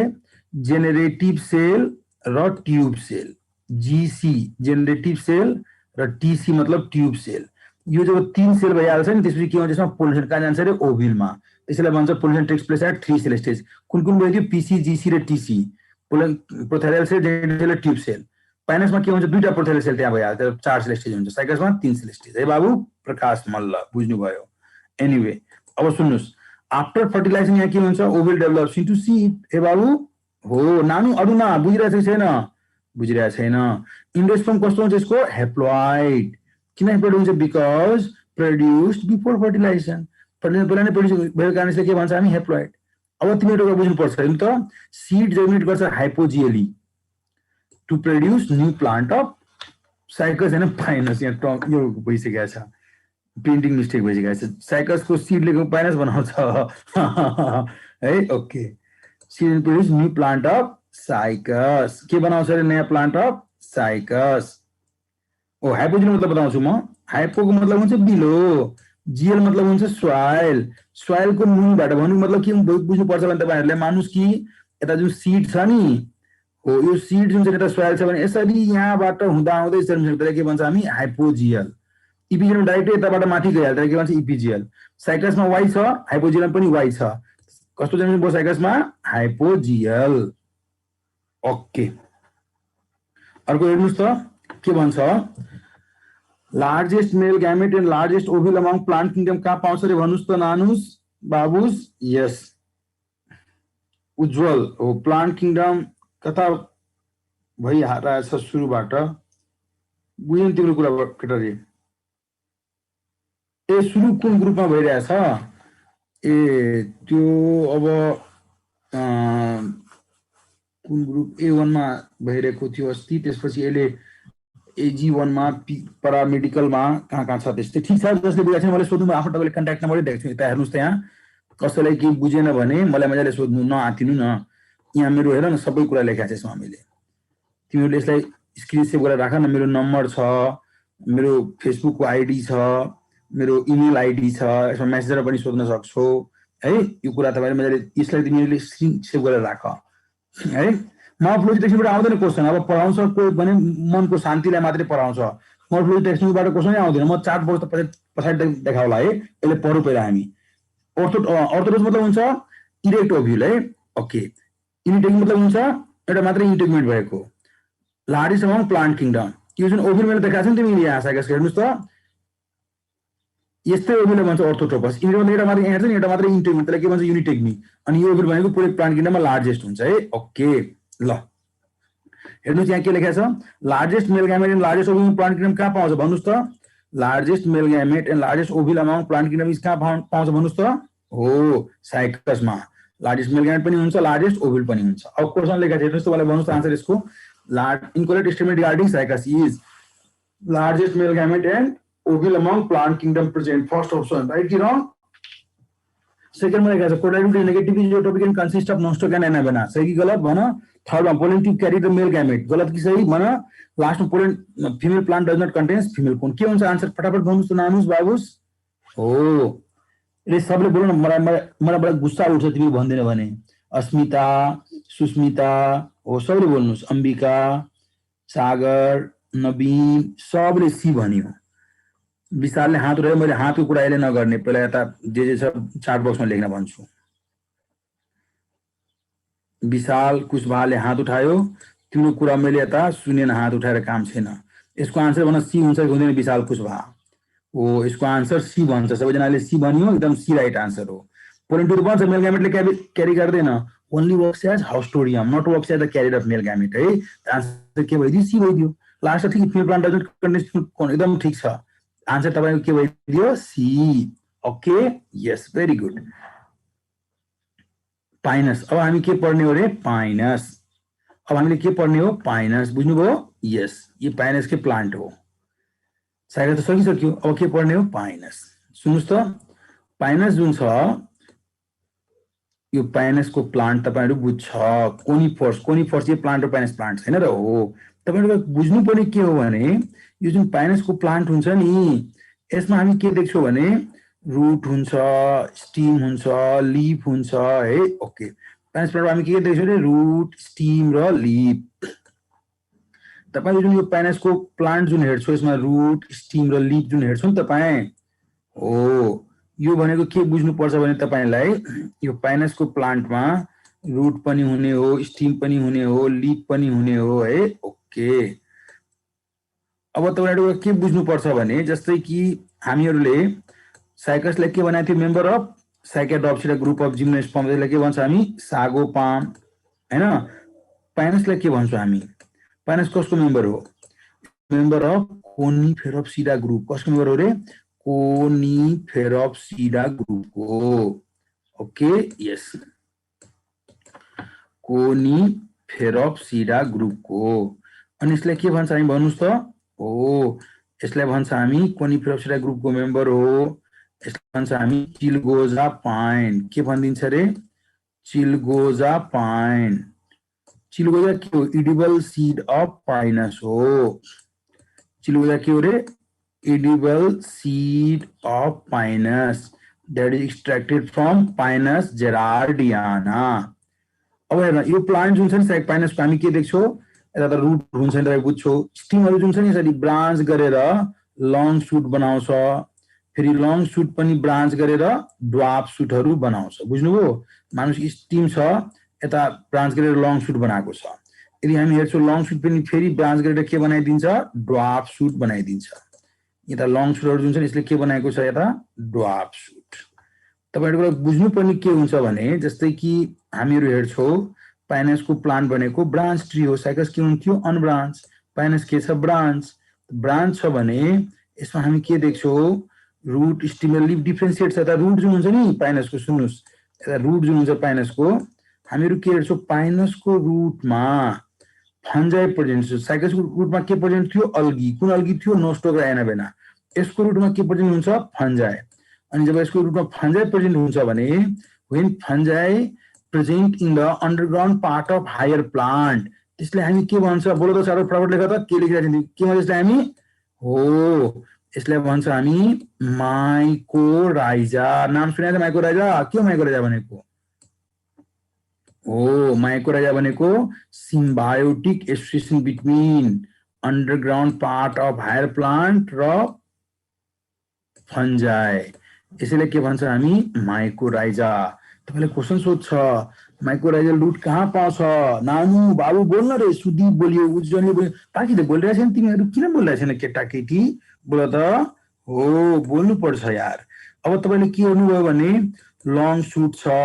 जेनेरेटिभ सेल र tube cell, GC generative cell र टीसी मतलब ट्युब सेल। यो जब 3 सेल भइहाल्छ नि त्यसपछि के हुन्छ, यसमा पोलिनेसन कहाँ जान्छ रे, ओभिलमा। त्यसैलाई भन्छ pollination takes place at 3 cell stage. कुन कुन भयो त्यो, पीसी, जीसी र TC, prothallial cell, generative cell र ट्युब सेल। पाइनसमा के हुन्छ, 2टा प्रोथेरियल सेल त्यहाँ भइहाल्छ, 4 सेल स्टेज हुन्छ। साइकसमा 3 सेल स्टेज है बाबु प्रकाश मल्ल, बुझ्नुभयो। एनीवे अब सुन्नुस्, आफ्टर फर्टिलाइजेसन यहाँ के हुन्छ, ओभिल डेभलप्स इन्टु सीड। हे बाबु हो नानु, अरु न बुझिरहेको छैन, बुझिरहेको छैन। इन्डोस्पर्म कस्तो हुन्छ यसको, हेप्लोइड। किन हेप्लोइड हुन्छ, because produced before fertilisation, fertilisation पहिला नै प्रोड्युस भएको कारणले के भन्छ हामी, हेप्लोइड। अब तिमीहरुको बुझ्नुपर्छ नि त, सीड जर्मिनेट गर्छ hypogeally to produce new plant of Cycas हैन, पाइनस। यहाँ यो भइसकेको छ, प्रिन्टिङ मिस्टेक भइसकेको छ। साइकसको सीडले पाइनस बनाउँछ है, okay. Seed produce new plant of cycas, के बनाउँछ रे नयाँ plant of cycas. Oh hypogeal मतलब बताउँछु म। हाइपोको मतलब हुन्छ बिलो, जिएल मतलब हुन्छ सोइल। सोइलको मुनिबाट भन्नु मतलब के बुझ्नु पर्छ भने तपाईहरुले मानुस कि यता जुन सीड छ नि हो, यो सीड जुन चाहिँ यता सोइल छ भने यसरी यहाँबाट हुँदा हुँदै जर्मिनेसन गर्दा के भन्छ हामी, हाइपोजियल। इपिजियल डाइरेक्ट यताबाट माथि गइहाल्छ के भन्छ, इपिजियल। साइकसमा वाइ छ, हाइपोजियल पनि वाइ छ। कस्तो जर्मिनेसन भयो साइकसमा, हाइपोजियल। ओके, अर्को हेर्नुस् त के भन्छ, largest male gamete and largest ovule among plant kingdom कहाँ पाउँछ रे भन्नुस् त नानुस बाबुस। यस, उज्जवल हो। प्लान्ट किंगडम कता भइरहेछ सुरुबाट, बुझ्यौ तिम्रो कुरा केटा रे। ए सुरु कुन ग्रुपमा भइरहेछ, ए त्यो अब कुन ग्रुप, A1 मा भइरहेको थियो अस्ति, त्यसपछि अहिले AG1 मा, पारामेडिकलमा कहाँ छ त्यस्तै। ठिक छ, जसले बुझेको छैन मलाई सोध्नु, म आफ्नो तपाईले कन्ट्याक्ट नम्बरै दिएको छु, यता हेर्नुस् त। यहाँ कसैलाई के बुझेन भने मलाई मजाले सोध्नु, नआतिनु न। यहाँ मेरो हेर न सबै कुरा लेखेको छ यसमा मैले। तिमीहरूले यसलाई स्क्रिन सेभ गरेर राख न। मेरो नम्बर छ, मेरो फेसबुकको आइडी छ, मेरो इमेल आइडी छ, यसमा मेसेजर पनि सोध्न सक्छौ है। यो कुरा तपाईले मजाले यसलाई तिमीहरूले स्क्रिन सेभ गरेर राख है। मोर्फोलोजी टेक्निकबाट आउँदैन क्वेसन, अब पढाउँछ कोही भने मनको शान्तिलाई मात्रै पढाउँछ। मोर्फोलोजी टेक्निकबाट क्वेसन नै आउँदैन। म चार्ट बोर्ड त पछाडि देखाउला है, यसले पढौ पहिला हामी। अर्थोडक्स मतलब हुन्छ इरेक्ट ओभ्युल है, ओके। इन्टेग्मेन्ट मतलब हुन्छ एउटा मात्रै इन्टेग्मेन्ट भएको। लार्जेस्ट अमङ प्लान्ट किंगडम, यो जुन ओभ्युल मैले देखाएको छु नि तिमीले यहाँ साइकस हेर्नुस् त, यस्तै ओभ्युल भन्छ अर्थोट्रोपस। इन्टेग्मेन्ट एउटा मात्रै यहाँ छ नि, एउटा मात्रै इन्टेग्मेन्ट, त्यसलाई के भन्छ, युनिटेग्मी। अनि यो ओभ्युल भनेको पुरै प्लान्ट किंगडममा लार्जेस्ट हुन्छ है, ओके। ल हेर्नुस् यहाँ के लेखेको छ, largest male gamete and largest ovule plant kingdom कहाँ पाउँछ भन्नुस् त। Largest male gamete and largest ovule among plant kingdom is कहाँ पाउँछ भन्नुस् त, हो साइकसमा। लार्जेस्ट मेल ग्यामेट पनि हुन्छ, लार्जेस्ट ओभिल पनि हुन्छ। अब क्वेसन लेखेको छ हेर्नुस् त, मलाई भन्नुस् त आन्सर यसको। Incorrect statement regarding Cycas is largest male gamete and ovule among plant kingdom present, first option right कि रङ। सेकेन्डमा लेखेको छ प्रोडक्टिभिटी नेगेटिभ इज यो topic and consist of Nostoc and Anabaena, सही कि गलत भन। थर्डमा pollen tube carry the male gamete, गलत कि सही भन। लास्टमा pollen female plant does not contains female cone, के हुन्छ आन्सर फटाफट भन्नुस् त नानुस बाबुस। हो रे सबले बोल्नु न, मलाई बडा गुस्सा उठ्छ तिमी भन्दैन भने। अस्मिता, सुस्मिता हो सबले बोल्नुस्, अम्बिका, सागर, नवीन सबले सी भन्यो। विशालले हात उठायो, मैले हातको कुरा अहिले नगर्ने, पहिला यता जे छ चार्ट बक्समा लेख्न भन्छु। विशाल कुशवाहाले हात उठायो, तिम्रो कुरा मैले यता सुनेन, हात उठाएर काम छैन। यसको आन्सर भन्न सी हुन्छ कि हुँदैन विशाल कुशवाहा। हो यसको आन्सर सी भन्छ, सबैजनाले सी भन्यो, एकदम सी राइट आन्सर हो। पोलन ट्युब भन्छ मेल ग्यामेटले क्यारी गर्दैन, only works as haustorium, not works as the carrier of male gamete है। आन्सर के भइदियो, सी भइदियो। लास्ट ठिक फिमेल प्लान्ट डजन्ट कन्टेन एकदम ठिक छ आन्सर तपाईको के भइदियो C okay yes very good Pinus अब हामी के पढ्ने हो रे पाइनस अब हामीले के पढ्ने हो पाइनस बुझ्नुभयो यस यो पाइनस के प्लान्ट हो साइड त सकिसक्यो अब के पढ्ने हो पाइनस सुन्नुस् त पाइनस जुन छ यो पाइनस को प्लान्ट तपाईहरु बुझ्छ कोनिफर्स यो प्लान्ट हो पाइनस प्लान्ट छैन र हो तपाईहरुले बुझ्नु पर्ने के हो भने यो जुन पाइनस को प्लान्ट हुन्छ नि यसमा हामी के देख्छौं भने रूट हुन्छ स्टिम हुन्छ लीफ हुन्छ है ओके पाइनस प्लान्टमा हामी के देख्छौं रे रूट स्टिम र लीफ तपाईले जुन यो पाइनस को प्लान्ट जुन हेर्छौ यसमा रूट स्टिम र लीफ जुन हेर्छौ नि तपाई हो यो भनेको के बुझ्नु पर्छ भने तपाईलाई यो पाइनस को प्लान्टमा रूट पनि हुने हो स्टिम पनि हुने हो लीफ पनि हुने हो है ओके अब तपाईहरुले के बुझ्नु पर्छ भने जस्तै कि हामीहरुले साइकसलाई के बनाएको थियो member of Cycadopsida group of gymnosperm यसलाई के भन्छ हामी सागोपाम हैन पाइनसलाई के भन्छौं हामी पाइनस कसको मेम्बर हो मेम्बर अफ कोनिफेरोप्सिरा ग्रुप कसको मेम्बर हो रे कोनिफेरोप्सिरा ग्रुप को ओके यस कोनिफेरोप्सिरा ग्रुप को अनि यसलाई के भन्छ हामी भन्नुस् त हो यसलाई भन्छ हामी कोनिफेरोप्सिरा ग्रुप को मेम्बर हो यसलाई भन्छ हामी चिलगोजा पाइन के भनिदिन्छ रे चिलगोजा पाइन चिलगोजा के हो इडिबल सीड अफ पाइनस हो चिलगोजा के हो रे edible seed of Pinus that is extracted from Pinus gerardiana. अब हेर्नु यो प्लान्ट जुन छ नि साइक पाइनस को हामी के देख्छौ यता त रूट हुन्छ नि तपाईं बुझ्छौ स्टिमहरु जुन छ नि यसरी ब्रान्च गरेर लङ शूट बनाउँछ फेरि लङ शूट पनि ब्रान्च गरेर ड्वार्फ शूटहरु बनाउँछ बुझ्नुभयो मानुस स्टिम छ यता ब्रान्च गरेर लङ शूट बनाएको छ यदि हामी हेर्छौ लङ शूट पनि फेरि ब्रान्च गरेर के बनाइदिन्छ ड्वार्फ शूट बनाइदिन्छ यता लङ शूटहरु जुन छ यसले के बनाएको छ यता ड्वार्फ शूट तपाईहरुले बुझ्नु पर्ने के हुन्छ भने जस्तै कि हामीहरु हेर्छौ पाइनस को प्लान्ट बनेको ब्रान्च ट्री हो साइकस के हुन्थ्यो अनब्रान्च पाइनस के छ ब्रान्च छ भने यसमा हामी के देख्छौ रूट स्टिम र लीफ डिफरेन्शिएट छ त रूट जुन हुन्छ नि पाइनस को सुन्नुस् यता रूट जुन हुन्छ पाइनस को हामीहरु के हेर्छौ पाइनस को रूटमा फन्जाई प्रेजेन्ट छ साइकस को रूटमा के प्रेजेन्ट थियो अल्गी कुन अल्गी थियो नोस्टोक र एनाबेना यसको रूटमा के प्रेजेन्ट हुन्छ फन्जाई अनि जब यसको रूटमा फन्जाई प्रेजेन्ट हुन्छ भने when fungi present in the underground part of higher plant त्यसले हामी के भन्छ बोलो त सारो फटाफट लेख त के लेखिरहेको छ के भन्छ यसलाई हामी हो यसलाई भन्छ हामी माइकोराइजा नाम सुनेको माइकोराइजा के हो माइकोराइजा भनेको हो माइकोराइजा भनेको symbiotic association between underground part of higher plant र फन्जाई यसैले के भन्छ हामी माइकोराइजा तपाईले क्वेशन सोध्छ माइकोराइजा रूट कहाँ पाउँछ नानु बाबु बोल्न रे सुदी बोलियो उज्जवलले बोल्यो बाँकी त बोलिरहेछ नि तिमीहरु किन बोलिरहेछ न केटाकेटी बोल त हो बोल्नु पर्छ यार अब तपाईले के गर्नुभयो भने लङ शूट छ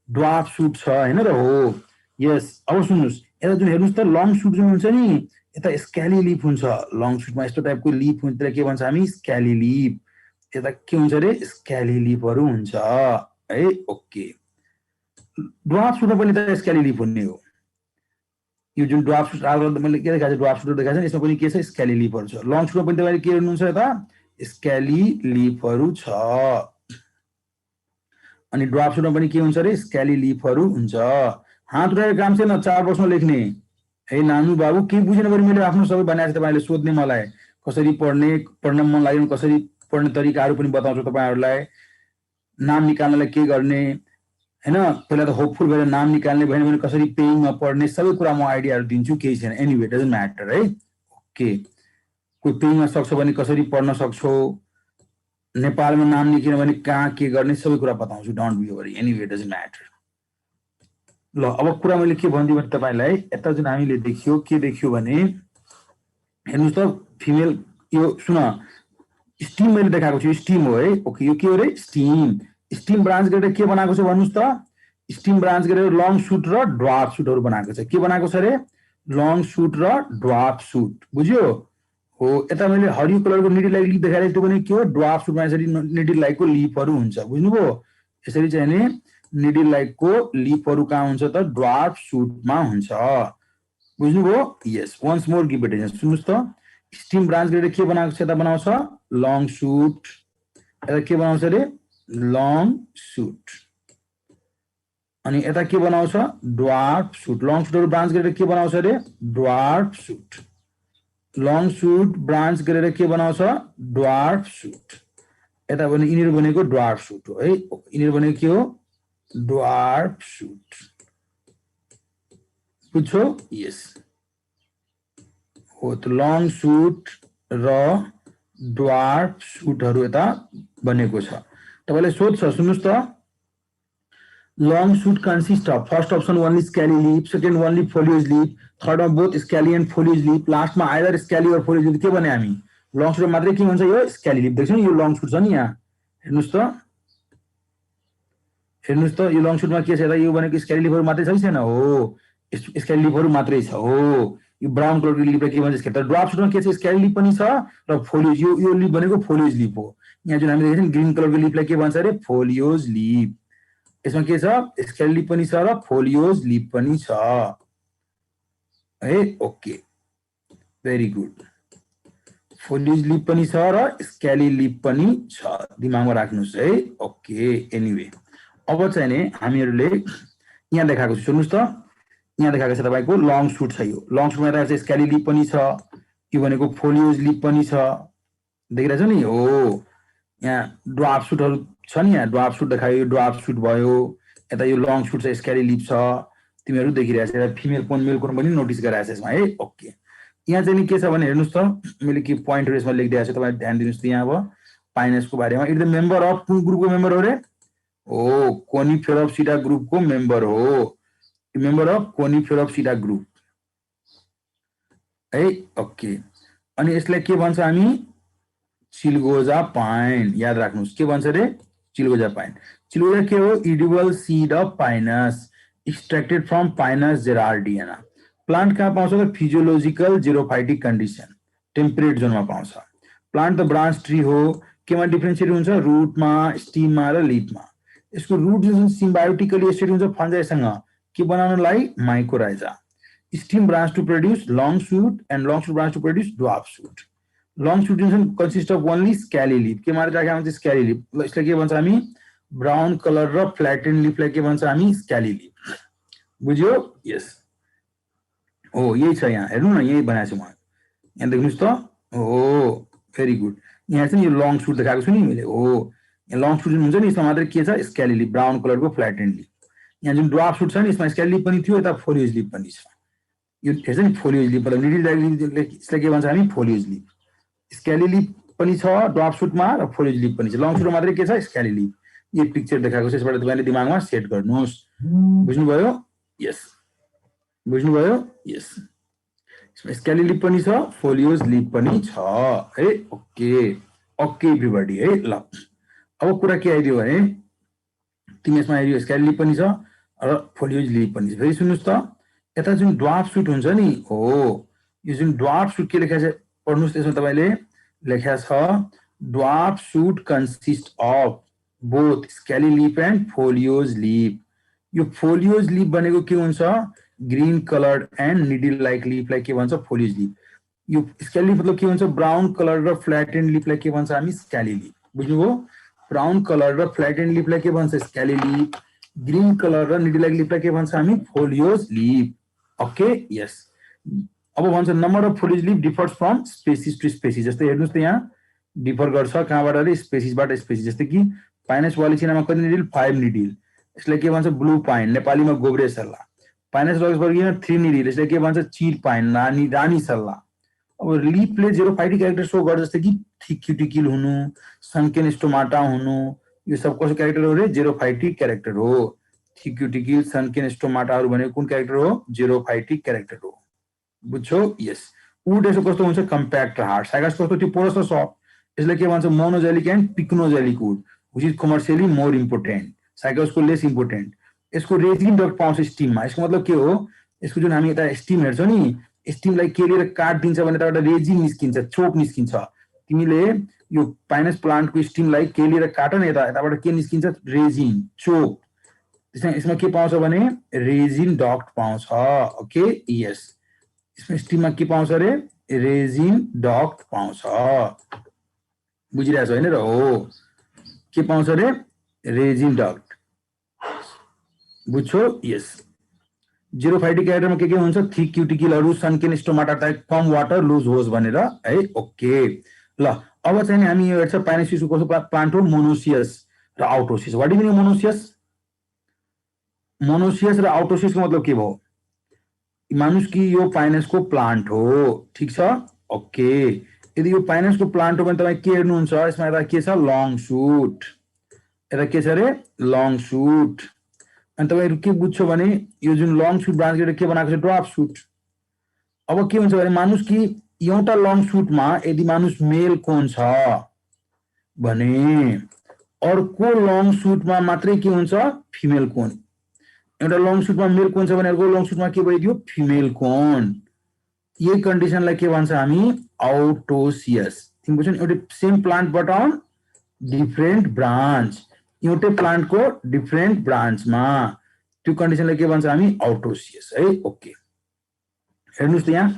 ड्वार्फ शूट छ हैन र हो यस अब सुन्नुस् यता जुन हेर्नुस् त लङ शूट जुन हुन्छ नि यता स्क्याली लीफ हुन्छ लङ शूटमा यस्तो टाइपको लीफ हुन्छ के भन्छ हामी स्क्याली लीफ यता के हुन्छ रे स्क्याली लीफहरु हुन्छ है ओके ड्वार्फ शूटमा पनि त स्क्याली लीफ हुने हो यो जुन ड्वार्फ शूट मैले के देखाएको ड्वार्फ शूट देखाएको छ यसमा पनि के छ स्क्याली लीफहरु छ लङ शूटमा पनि तपाईले के हेर्नुहुन्छ यता स्क्याली लीफहरु छ अनि ड्वार्फ शूटमा पनि के हुन्छ रे स्क्याली लीफहरु हुन्छ हात उठाएर काम छैन 4 वर्षमा लेख्ने है नानु बाबु के बुझेन भने मैले आफ्नो सबै बनाएको तपाईले सोध्ने मलाई कसरी पढ्न मन लाग्यो कसरी पढ्ने तरिकाहरु पनि बताउँछु तपाईहरुलाई नाम निकाल्नलाई के गर्ने हैन पहिला त होपफुल भएर नाम निकाल्ने भएन भने कसरी पेइङमा पढ्ने सबै कुरा म आइडियाहरु दिन्छु केही छैन एनीवे डजन्ट म्याटर है ओके कोही पेइङमा सक्छ भने कसरी पढ्न सक्छौ नेपालमा नाम निकाल्न भने कहाँ के गर्ने सबै कुरा बताउँछु don't be worry anyway doesn't matter ल अब कुरा मैले के भन्दिए भने तपाईलाई यता जुन हामीले देखियो के देखियो भने हेर्नुस् त फिमेल यो सुन स्टिम मैले देखाएको छु स्टिम हो है ओके यो के हो रे स्टिम ब्रान्च गरेर के बनाएको छ भन्नुस् त स्टिम ब्रान्च गरेर लङ शूट र ड्वार्फ शूटहरु बनाएको छ के बनाएको छ रे लङ सुट र ड्वार्फ सुट बुझ्यो हो यता मैले हरियो कलरको निडिल लाइक लिफ देखाएर त्यो पनि के हो ड्वार्फ सुटमा यसरी निडिल लाइकको लिफहरू हुन्छ बुझ्नुभयो यसरी चाहिँ नि निडिल लाइकको लिफहरू कहाँ हुन्छ त ड्वार्फ सुटमा हुन्छ बुझ्नुभयो यस वन्स मोर गिभ इट सुन्नुस् त स्टिम ब्रान्च गरेर के बनाएको छ यता बनाउँछ लङ सुट यता के बनाउँछ रे लङ सुट अनि यता के बनाउँछ ड्वार्फ सुट लङ सुटहरु ब्रान्च गरेर के बनाउँछ रे dwarf shoot long shoot branch गरेर के बनाउँछ ड्वार्फ सुट यता भने यिनीहरु भनेको ड्वार्फ सुट हो है यिनीहरु भनेको के हो ड्वार्फ सुट बुझ्छौ यस हो त लङ सुट र ड्वार्फ सुटहरु यता बनेको छ तपाईले सोध्छ सुन्नुस् त long shoot consist of first option only scaly leaf second only foliage leaf third मा both scaly and foliage leaf लास्टमा either scaly or foliage leaf के भने हामी लङ सुट मात्रै के हुन्छ यो स्केली लीफ देख्छौ नि यो लङ सुट छ नि यहाँ हेर्नुस् त यो लङ सुटमा के छ त यो भनेको स्केली लीफहरु मात्रै छ छैन हो स्केली लीफहरु मात्रै छ हो यो ब्राउन कलरको लीफले के भन्छ स्केली ड्वार्फ सुटमा के छ स्केली लीफ पनि छ र फोलियोज यो लीफ भनेको फोलियोज लीफ हो यहाँ जुन हामीले देख्छौं ग्रीन कलरको लीफलाई के भन्छ रे फोलियोज लीफ यसमा के छ स्केली लीफ पनि छ र फोलियोज लीफ पनि छ है okay very good folios leaf पनि छ र स्केली लीफ पनि छ दिमागमा राख्नुस् है ओके एनीवे अब चाहिँ नि हामीहरुले यहाँ देखाएको छु सुन्नुस् त यहाँ देखाएको छ तपाईको लङ सुट छ यो लङ सुटमा देखाएको छ स्केली लीफ पनि छ यो भनेको फोलियोज लीफ पनि छ देखिरहेछौ नि हो यहाँ ड्वार्फ सुटहरु छ नि यहाँ ड्वार्फ सुट देखायो ड्वार्फ सुट भयो यता यो लङ सुट छ स्केली लीफ छ तिमीहरु देखिरहेछ एउटा फिमेल कोन मेल कोन पनि नोटिस गराएछ यसमा है ओके यहाँ चाहिँ नि के छ भने हेर्नुस् त मैले के प्वाइन्टहरु यसमा लेखिदिएको छु तपाईले ध्यान दिनुस् त यहाँ अब पाइनसको बारेमा इट द मेम्बर अफ कुन ग्रुपको मेम्बर हो रे हो कोनिफेरोप्सिडा ग्रुपको मेम्बर हो मेम्बर अफ कोनिफेरोप्सिडा ग्रुप है ओके अनि यसलाई के भन्छ हामी चिलगोजा पाइन याद राख्नुस् के भन्छ रे चिलगोजा पाइन चिलगोजा के हो edible seed of Pinus extracted from Pinus gerardiana plant कहाँ पाउँछ त फिजियोलोजिकल जेरोफाइटिक कन्डिसन टेम्परेट जोनमा पाउँछ प्लांट त ब्रान्च ट्री हो केमा डिफरेन्शिएट हुन्छ रुटमा स्टिममा र लीफमा यसको रुट जुन सिम्बायोटिकली एसिड हुन्छ फन्जाइसँग के बनाउनलाई mycorrhiza stem branch to produce long shoot and long shoot branch to produce dwarf shoot long shoot जुन consist of only scaly leaf के मात्र राखेको हुन्छ स्केली लीफ यसलाई के भन्छ हामी ब्राउन कलर र फ्ल्याटेन लीफलाई के भन्छ हामी स्केली लीफ बुझ्यो यस हो यही छ यहाँ हेर्नु न यही बनाएको छु म यहाँ देख्नुस् त हो भेरी गुड यहाँ चाहिँ यो लङ सुट देखाएको छु नि मैले हो यहाँ लङ सुट जुन हुन्छ नि यसमा मात्र के छ स्केली लीफ ब्राउन कलरको फ्ल्याटेन लीफ यहाँ जुन ड्वार्फ सुट छ नि यसमा स्केली लीफ पनि थियो यता फोलियोज लीफ पनि छ यो हेर्छ नि फोलियोज लीफ मतलब निडिल यसलाई के भन्छ हामी फोलियोज लीफ स्केली लीफ पनि छ ड्वार्फ सुटमा र फोलियोज लीफ पनि छ लङ सुटमा मात्रै के छ स्केली लीफ यो पिक्चर देखाएको छ यसबाट तपाईले दिमागमा सेट गर्नुस् बुझ्नुभयो यस बुझ्नुभयो यस यसमा स्केली लीफ पनि छ फोलियोज लीफ पनि छ है ओके ओके एभ्रीबडी है ल अब कुरा के आइदियो भने तिमी यसमा आइदियो स्केली लीफ पनि छ र फोलियोज लीफ पनि छ फेरि सुन्नुस् त यता जुन ड्वार्फ सुट हुन्छ नि हो यो जुन ड्वार्फ सुट के लेखेको छ पढ्नुस् त्यसमा तपाईले लेखेको छ dwarf shoot consist of both scaly leaf and foliage leaf यो फोलियोज लीफ भनेको के हुन्छ green coloured and needle like लीफलाई के भन्छ फोलियोज लीफ यो स्केली लीफ मतलब के हुन्छ ब्राउन कलर र फ्ल्याटेन लीफलाई के भन्छ हामी स्केली लीफ बुझ्नुभयो ब्राउन कलर र फ्ल्याटेन लीफलाई के भन्छ स्केली लीफ ग्रीन कलर र निडल लाइक लीफलाई के भन्छ हामी फोलियोज लीफ ओके यस अब भन्छ number of foliage leaf differs from species to species जस्तै हेर्नुस् त यहाँ डिफर गर्छ कहाँबाट रे स्पेसिसबाट स्पेसिस जस्तै कि पाइनस वालिसिनामा कति निडिल 5 निडिल यसलाई के भन्छ ब्लू पाइन नेपालीमा गोब्रे सल्ला पाइनस रक्सबर्गियामा 3 निडिल यसलाई के भन्छ चिर पाइन रानी सल्ला अब लीफले जेरोफाइटिक क्यारेक्टर शो गर्छ जस्तै कि थिक क्युटिकल हुनु सन्केन स्टोमाटा हुनु यो सब कसो क्यारेक्टर हो रे जेरोफाइटिक क्यारेक्टर हो थिक क्युटिकल सन्केन स्टोमाटाहरु भनेको कुन क्यारेक्टर हो जेरोफाइटिक क्यारेक्टर हो बुझ्छौ यस वुड यसो कस्तो हुन्छ कम्प्याक्ट र हार्ड साइगस कस्तो त्यो पोरस र सफ्ट यसलाई के भन्छ manoxylic and pycnoxylic wood which is commercially more important साइगसको लेस इम्पोर्टेन्ट यसको रेजिन डट पाउँछ स्टिममा यसको मतलब के हो यसको जुन हामी यता स्टिम हेर्छौँ नि, स्टिमलाई के लिएर काट्दिन्छ भने यताबाट रेजिन निस्किन्छ, चोक निस्किन्छ। तिमीले यो पाइनस प्लान्टको स्टिमलाई के लिएर काट न, यताबाट के निस्किन्छ, रेजिन, चोक। यसमा के पाउँछ भने रेजिन डक्ट पाउँछ। ओके, यस, यसमा स्टिममा के पाउँछ अरे, रेजिन डक्ट पाउँछ। बुझिरहेछ होइन र? हो, के पाउँछ अरे, रेजिन डक्ट। बुझ्छौ? यस। जेरोफाइटिक क्यारेक्टरमा के हुन्छ, थिक क्युटिकलहरू, सनकेन स्टोमाटा टाइप, कम वाटर लुज होस् भनेर है। ओके ल, अब चाहिँ हामी यो हेर्छ पाइनस टिस्यु कस्तो प्लान्ट हो, मोनोसियस र autoecious. What is monoecious? Monoecious र आउटोसियसको मतलब के भयो? मानुस कि यो पाइनसको प्लान्ट हो, ठीक छ? ओके, यदि यो पाइनसको प्लान्ट हो भने तपाईँ के हेर्नुहुन्छ, यसमा यता के छ, लङ सुट, यता के छ अरे, लङ सुट। अनि तपाईँहरू के बुझ्छौ भने यो जुन लङ सुट ब्रान्चबाट के बनाएको छ, ड्रप सुट। अब के हुन्छ भने मानुस कि एउटा लङ सुटमा यदि मानुस मेल कोन छ भने अर्को लङ सुटमा मात्रै के हुन्छ, फिमेल कोन। एउटा लङ सुटमा मेल कोन छ भने अर्को लङ सुटमा के भइदियो, फिमेल कोन। यही कन्डिसनलाई के भन्छ हामी, आउटोसियस। तिमी बुझ्यौ नि, एउटै सेम प्लान्टबाट डिफरेन्ट ब्रान्च, एउटै प्लान्टको डिफरेन्ट ब्रान्चमा, त्यो कन्डिसनलाई के भन्छ हामी, आउटोसियस है। ओके, हेर्नुस् त यहाँ,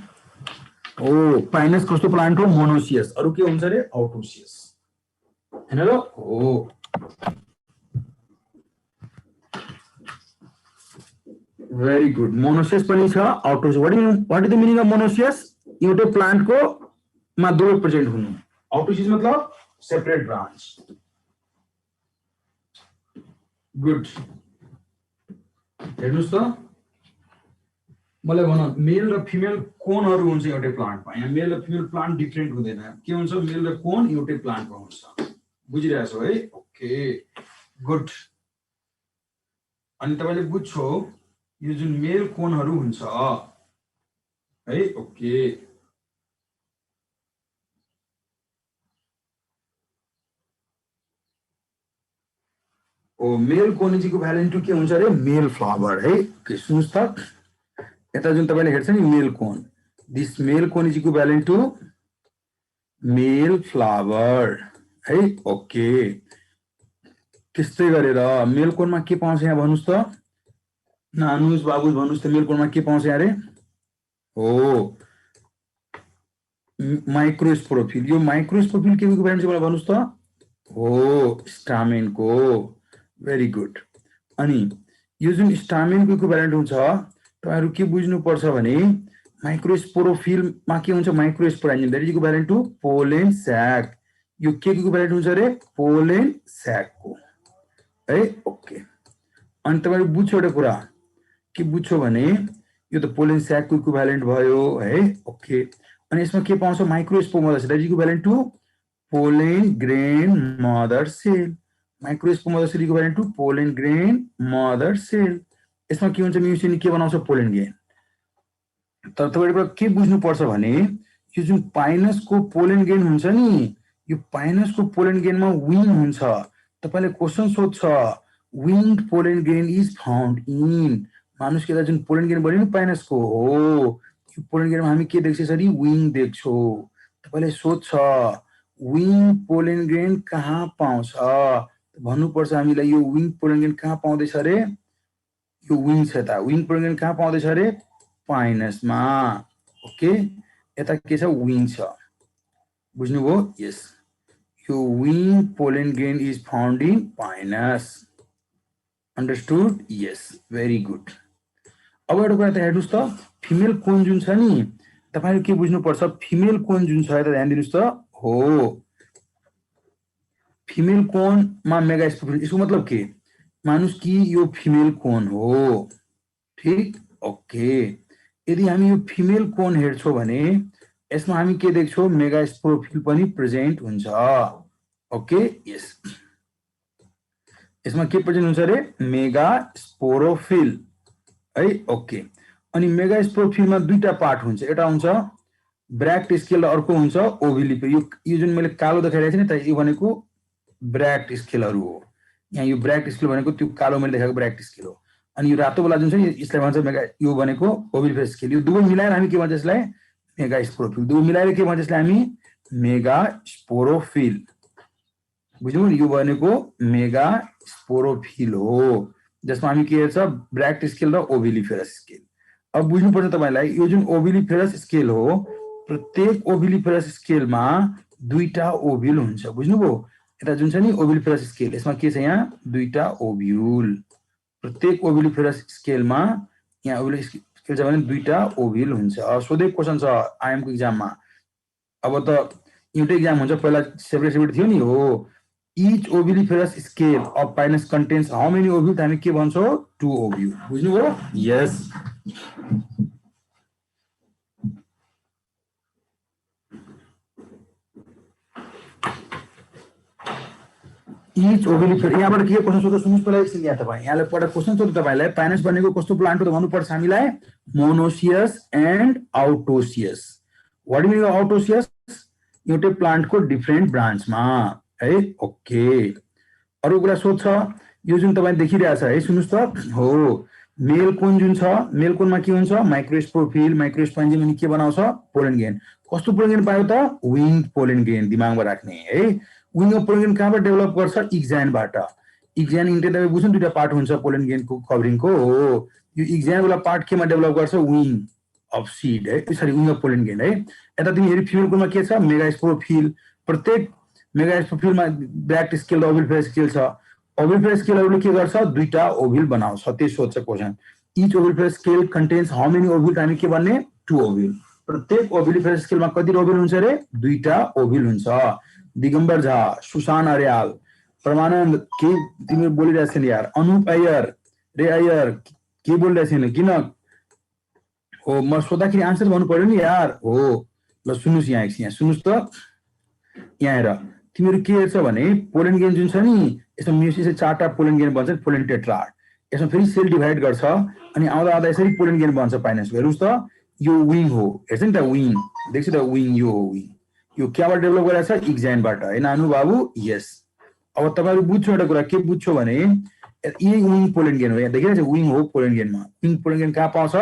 ओ पाइनस कस्तो प्लान्ट हो, मोनोसियस। अरु के हुन्छ रे, आउटोसियस, हैन र? हो, भेरी गुड। मोनोसियस पनि छ, autoecious. What is the meaning of monoecious? एउटै प्लान्टको मा दुवै प्रेजेन्ट हुनु। आउटोसियस मतलब सेपरेट ब्रान्च। गुड, हेर्नुस् त, मलाई भन, मेल र फिमेल कोनहरू हुन्छ एउटै प्लान्टमा। यहाँ मेल र फिमेल प्लान्ट डिफरेन्ट हुँदैन, के हुन्छ, मेल र कोन एउटै प्लान्टमा हुन्छ। बुझिरहेछौ है? Okay, good. अनि तपाईले बुझ्छौ यो जुन मेल कोनहरू हुन्छ है। Okay, oh male cone is equivalent to के हुन्छ रे, मेल फ्लावर है। ओके, सुन्नुस् त, यता जुन तपाईले हेर्छ नि male cone, this male cone is equivalent to male flower है। ओके, त्यस्तै गरेर मेल कोनमा के पाउँछ यहाँ भन्नुस् त, नानुस बाबुस भन्नुस् त, मेल कोनमा के पाउँछ यहाँ रे? हो, माइक्रोस्पोरोफिल। यो माइक्रोस्पोरोफिल के इक्विभ्यालेन्ट छ मलाई भन्नुस् त? हो, स्टामेनको। Very good. अनि यो जुन स्टामेनको इक्विभ्यालेन्ट हुन्छ, तपाईहरु के बुझ्नुपर्छ भने माइक्रोस्पोरोफिलमा के हुन्छ, microsporangium, that is equivalent to pollen sac. यो के इक्विभ्यालेन्ट हुन्छ रे, पोलेन स्याकको है। ओके, अनि तपाईहरु बुझ्छौ एउटा कुरा, के बुझ्छौ भने यो त पोलेन स्याकको इक्विभ्यालेन्ट भयो है। ओके, अनि यसमा के पाउँछ, microspore mother, that is equivalent to pollen grain mother cell. Microspore mother cell equivalent to pollen grain mother cell. यसमा के हुन्छ, म्युसिन के बनाउँछ, पोलेन ग्रेन। तर तपाईहरुले के बुझ्नुपर्छ भने यो जुन पाइनसको पोलेन ग्रेन हुन्छ नि, यो पाइनसको पोलेन ग्रेनमा विङ हुन्छ। तपाईले क्वेशन सोध्छ, winged pollen grain is found in, मानुसको यता जुन पोलेन ग्रेन बन्यो नि पाइनसको, हो यो पोलेन ग्रेनमा हामी के देख्छौँ, यसरी विङ देख्छौँ। तपाईले सोध्छ विङ पोलेन ग्रेन कहाँ पाउँछ, भन्नुपर्छ हामीलाई, यो विङ पोलेन ग्रेन कहाँ पाउँदैछ रे, यो विङ छ त, विङ पोलेन ग्रेन कहाँ पाउँदैछ रे, पाइनसमा। ओके, यता के छ, विङ छ। बुझ्नुभयो? यस, यो wing pollen grain is found in Pinus. Understood? Yes, very good. अब एउटा कुरा त हेर्नुस् त, फिमेल कोन जुन छ नि, तपाईहरु के बुझ्नुपर्छ, फिमेल कोन जुन छ यता ध्यान दिनुस् त। हो, फिमेल कोनमा मेगास्पोरोफिल, यसको मतलब के, मानुस कि यो फिमेल कोन हो, ठीक? ओके, यदि हामी यो फिमेल कोन हेर्छौँ भने यसमा हामी के देख्छौँ, मेगास्पोरोफिल पनि प्रेजेन्ट हुन्छ। ओके, यस, यसमा के प्रेजेन्ट हुन्छ रे, मेगास्पोरोफिल है। ओके, अनि मेगास्पोरोफिलमा दुईटा पार्ट हुन्छ, एउटा हुन्छ ब्र्याक्ट स्केल र अर्को हुन्छ ओभिलिप। यो जुन मैले कालो देखाइरहेको छु नि त, यो भनेको ब्र्याक्ट स्केलहरू हो। यहाँ यो ब्र्याक्ट स्केल भनेको त्यो कालो मैले देखाएको ब्र्याक्ट स्केल हो। अनि यो रातो वाला जुन छ नि यसलाई भन्छ मेगा, यो भनेको ओभिलिफेरस स्केल। यो दुवै मिलाएर हामी के भन्छ यसलाई मेगा स्पोरोफिल। दुवै मिलाएर के भन्छ यसलाई हामी मेगा स्पोरोफिल। बुझ्यौ नि, यो भनेको मेगा स्पोरोफिल हो जसमा हामी के हेर्छ ब्रैक्ट स्केल र ओभिलिफेरस स्केल। अब बुझ्नुपर्छ तपाईलाई यो जुन ओभिलिफेरस स्केल हो प्रत्येक ओभिलिफेरस स्केलमा दुईटा ओभ्युल हुन्छ। बुझ्नुभयो, यता जुन छ नि ओभिलिफेरस स्केल यसमा के छ यहाँ दुईटा ओभ्युल। प्रत्येक ओभिलिफेरस स्केलमा यहाँ ओभिलिफेरस स्केल छ भने दुईटा ओभ्युल हुन्छ। सोधे क्वेशन छ आइएम को एक्जाममा। अब त एउटै एक्जाम हुन्छ, पहिला सेपरेट थियो नि हो। each oviviparous scale of pinus contains how many ovules? हामी के भन्छौं 2 ovules। बुझ्नुभयो? yes। each oviviparous यहाँबाट के क्वेशन सोध्छ सुन्नुस् पहिला एकछिन यहाँ तपाई यहाँले पढेको क्वेशन सोध्छ तपाईलाई पाइनस भनेको कस्तो प्लान्ट हो त भन्नुपर्छ हामीलाई monoecious and autoecious. What mean autoecious? एउटै प्लान्टको डिफरेन्ट ब्रान्चमा है। ओके, अरु कुरा सोध्छ यो जुन तपाई देखिरहेछ है सुन्नुस् त हो मेल कोन जुन छ मेल कोनमा के हुन्छ माइक्रोस्पोरोफिल माइक्रोस्पोन्जियम अनि के बनाउँछ पोलन ग्रेन। कस्तो पोलन ग्रेन पायो त विङ पोलन ग्रेन दिमागमा राख्ने है। विङ अफ पोलन ग्रेन कहाँबाट डेभलप गर्छ एक्जाइनबाट। एक्जाइन इन्टेन्ट तपाईँ बुझ्नु दुईटा पार्ट हुन्छ पोलन ग्रेनको कभरिङको हो। यो एक्जाइन वाला पार्ट केमा डेभलप गर्छ विङ अफ सीड है, sorry wing of pollen grain है। यता तिमी हेरि फिमेल कोनमा के छ मेगास्पोरोफिल। प्रत्येक मेगास्पोरोफिलमा ब्रैक्ट स्केल र ओभिलिफेरस स्केल छ। ओभिलिफेरस स्केलहरुले के गर्छ दुईटा ओभ्युल बनाउँछ। त्यो सोध्छ question each ovuliferous scale contains how many ovule? हामी के भन्ने 2 ओभ्युल। प्रत्येक ओभिलिफेरस स्केलमा कति ओभ्युल हुन्छ रे दुईटा ओभ्युल हुन्छ। दिगम्बर झा, सुशान अर्याल, परमानन्द के तिमी बोलिरहेछ नि यार, अनुप अय्यर रे अय्यर के बोलिरहेछ नि किन हो? म सोध्दाखेरि आन्सर भन्नु पर्यो नि यार हो। ल सुन्नुस् यहाँ एकछिन, यहाँ सुन्नुस् त यहाँ हेर तिमीहरु के हेर्छ भने पोलन ग्रेन जुन छ नि यसमा म्युसिस चारटा पोलन ग्रेन बन्छ पोलन टेट्राड। यसमा फेरि सेल डिभाइड गर्छ अनि आउँदा आउँदा यसरी पोलन ग्रेन बन्छ पाइनसको। हेर्नुस् त यो विङ हो, हेर्छ नि त विङ देख्छ त विङ यो हो विङ। यो क्याबाट डेभलप गरेको छ एक्जाइनबाट है नानु बाबु। यस, अब तपाईहरु बुझ्छु एउटा कुरा के बुझ्छौ भने यही विङ पोलन ग्रेन हो। यहाँ देखिरहेछ विङ हो पोलन ग्रेनमा। विङ पोलन ग्रेन कहाँ पाउँछ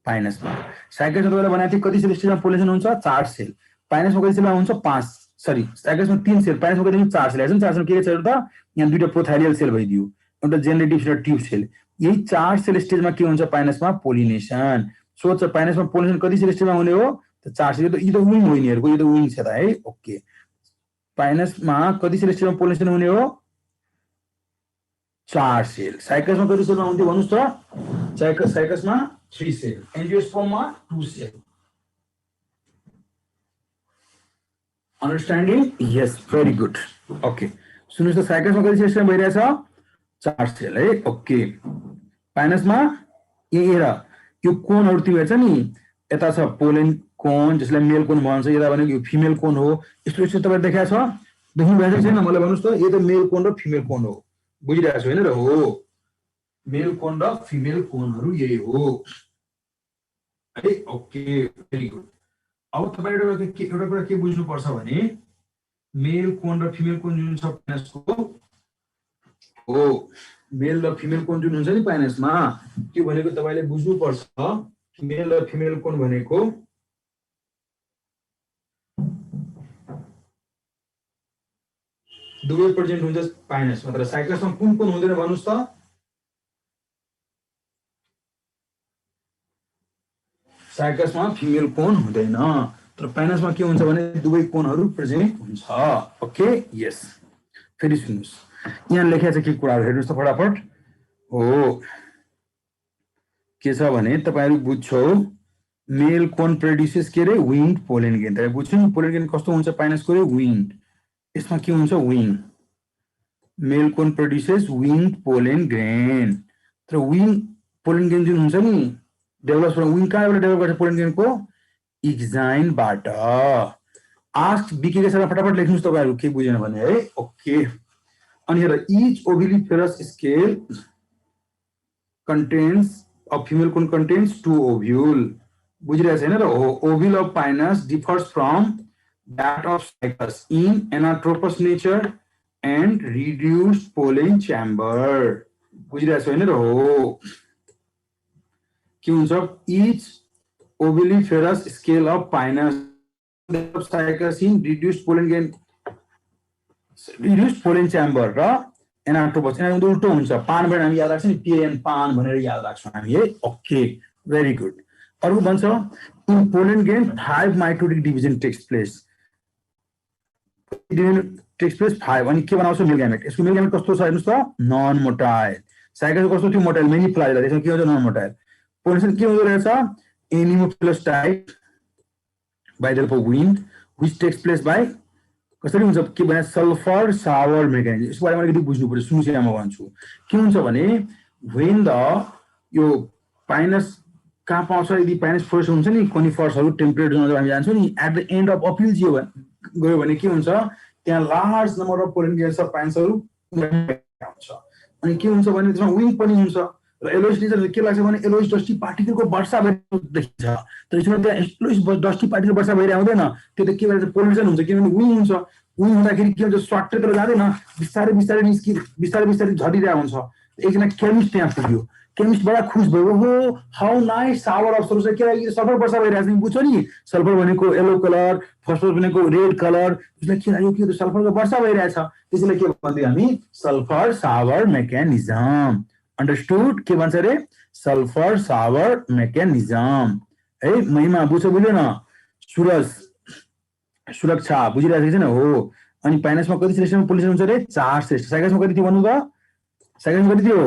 पाइनसमा। साइकसमा तपाईले भनेको थिए कति सेल स्टेजमा पोलिनेसन हुन्छ 4 सेल। पाइनसमा कति सेलमा हुन्छ 5 सरी साइकसमा 3 सेल पाइनसमा कति 4 सेल। हेर्छन् 4 सेल के छ त यहाँ दुईटा प्रोथाइलियल सेल भइदियो एउटा जेनेरेटिभ सेल र ट्युब सेल। यही 4 सेल स्टेजमा के हुन्छ पाइनसमा पोलिनेसन। सोध्छ पाइनसमा पोलिनेसन कति सेल स्टेजमा हुने हो त 4 सेल। यो त विङ हो यिनीहरुको, यो त विङ छ त है। ओके, पाइनसमा कति सेल स्टेजमा पोलिनेसन हुने हो 4 सेल। साइकसमा कति सेलमा हुन्थ्यो भन्नुस् त साइकसमा 3 सेल, एन्जियोस्पर्ममा 2 cell. Understanding? Yes, very good. Okay. सुन्नुस् त साइकसमा कति सेल स्टेजमा भइरहेछ 4 सेल है। ओके, पाइनसमा यही हेर यो कोनहरु तिमी हेर्छ नि यता छ पोलन कोन जसलाई मेल कोन भन्छ, यता भनेको यो फिमेल कोन हो। यस्तो यस्तो तपाईले देखाएको छ देख्नु भएको छैन मलाई भन्नुस् त यो त मेल कोन र फिमेल कोन हो। बुझिरहेको छ हैन र हो मेल कोन र फिमेल कोनहरु यही हो है। Okay, very good. अब तपाईले एउटा कुरा के बुझ्नु पर्छ भने मेल कोन र फिमेल कोन जुन छ पाइनसको हो मेल र फिमेल कोन जुन हुन्छ नि पाइनसमा त्यो भनेको तपाईले बुझ्नु पर्छ मेल र फिमेल कोन भनेको दुवै प्रेजेन्ट हुन्छ पाइनसमा। तर साइकसमा कुन कुन हुँदैन भन्नुस् त साइकसमा फिमेल कोन हुँदैन तर पाइनसमा के हुन्छ भने दुवै कोनहरु प्रेजेन्ट हुन्छ। ओके, यस। फेरि सुन्नुस् यहाँ लेखेको छ के कुराहरु हेर्नुस् त फटाफट हो। के छ भने तपाईहरु बुझ्छौ मेल कोन प्रोड्युसेस के रे विङ्ड पोलन ग्रेन। तपाईं बुझ्छौ नि पोलन ग्रेन कस्तो हुन्छ पाइनसको रे विङ्ड। यसमा के हुन्छ wing. Male cone produces winged pollen grain. तर विङ पोलन ग्रेन जुन हुन्छ नि डेभलप विङ कहाँबाट डेभलप गर्छ पोलन ग्रेनको एक्जाइनबाट। आस्क बीके के साथ फटाफट लेख्नुस् तपाईहरु के बुझेन भने है। ओके, अनि हेर each ovuliferous scale contains a female cone contains 2 ovule. बुझिरहेछ हैन र ovule of Pinus differs from that of Cycas in anatropous nature and reduced pollen chamber. बुझिरहेको छ होइन र हो के हुन्छ each ovuliferous scale of Pinus cycasin reduced pollen grain reduced pollen chamber र एनाट्रोपस यिनीहरू उल्टो हुन्छ पान भनेर हामी याद राख्छौँ नि पिएन पान भनेर याद राख्छौँ हामी है ओके भेरी गुड अर्को भन्छ in pollen grain 5 mitotic division takes place 5 अनि के बनाउँछ मिल्क ग्यामेट यसको मिल्क ग्यामेट कस्तो छ हेर्नुस् त नन मोटाइल साइकल कस्तो थियो मोटाइल मेनी फ्लाइल त्यसमा के हुन्छ नन मोटाइल पोलिनेसन के हुँदो रहेछ anemophilous type by the help of wind which takes place by कसरी हुन्छ के भने सल्फर सावर मेकानिजम यसको बारेमा अलिकति बुझ्नु पर्यो सुन्नुस् म भन्छु के हुन्छ भने व्हेन द यो पाइनस कहाँ पाउँछ यदि पाइनस फरेस्ट हुन्छ नि कोनिफर्सहरू टेम्परेट जोनमा हामी जान्छौँ नि at the end of April गयो भने के हुन्छ त्यहाँ large number of pollen grains of पाइन्सहरू हुन्छ अनि के हुन्छ भने त्यसमा विङ पनि हुन्छ र एलोइस नेचर के लाग्छ भने एलोइस डस्टी पार्टिकलको वर्षा भइरहेको देखिन्छ तर यसमा त्यहाँ एलोइस डस्टी पार्टिकल वर्षा भइरहेको हुँदैन त्यो त के भन्छ पोल्युसन हुन्छ किनभने विङ हुन्छ विङ हुँदाखेरि के हुन्छ स्वाट्टै तर जाँदैन बिस्तारै बिस्तारै झरिरहेको हुन्छ एकजना केमिस्ट त्यहाँ पुग्यो केमिस्ट बडा खुश भयो हो हाउ नाइस सावर अफसर छ के लागि सल्फर वर्षा भइरहेको छ बुझ्छौ नि सल्फर भनेको येलो कलर फस्फोरस भनेको रेड कलर उसलाई के लाग्यो कि सल्फरको वर्षा भइरहेछ त्यसैले के भन्दै हामी सल्फर सावर मेकानिजम अन्डरस्टुड के भन्छ रे सल्फर सावर मेकानिजम है महिमा बुझ्यो न सूरज सुरक्षा बुझिरहेको छैन हो अनि पाइनसमा कति श्रेष्ठमा पोल्युसन हुन्छ रे 4 श्रेष्ठ साइकसमा कति थियो भन्नु त साइकसमा कति थियो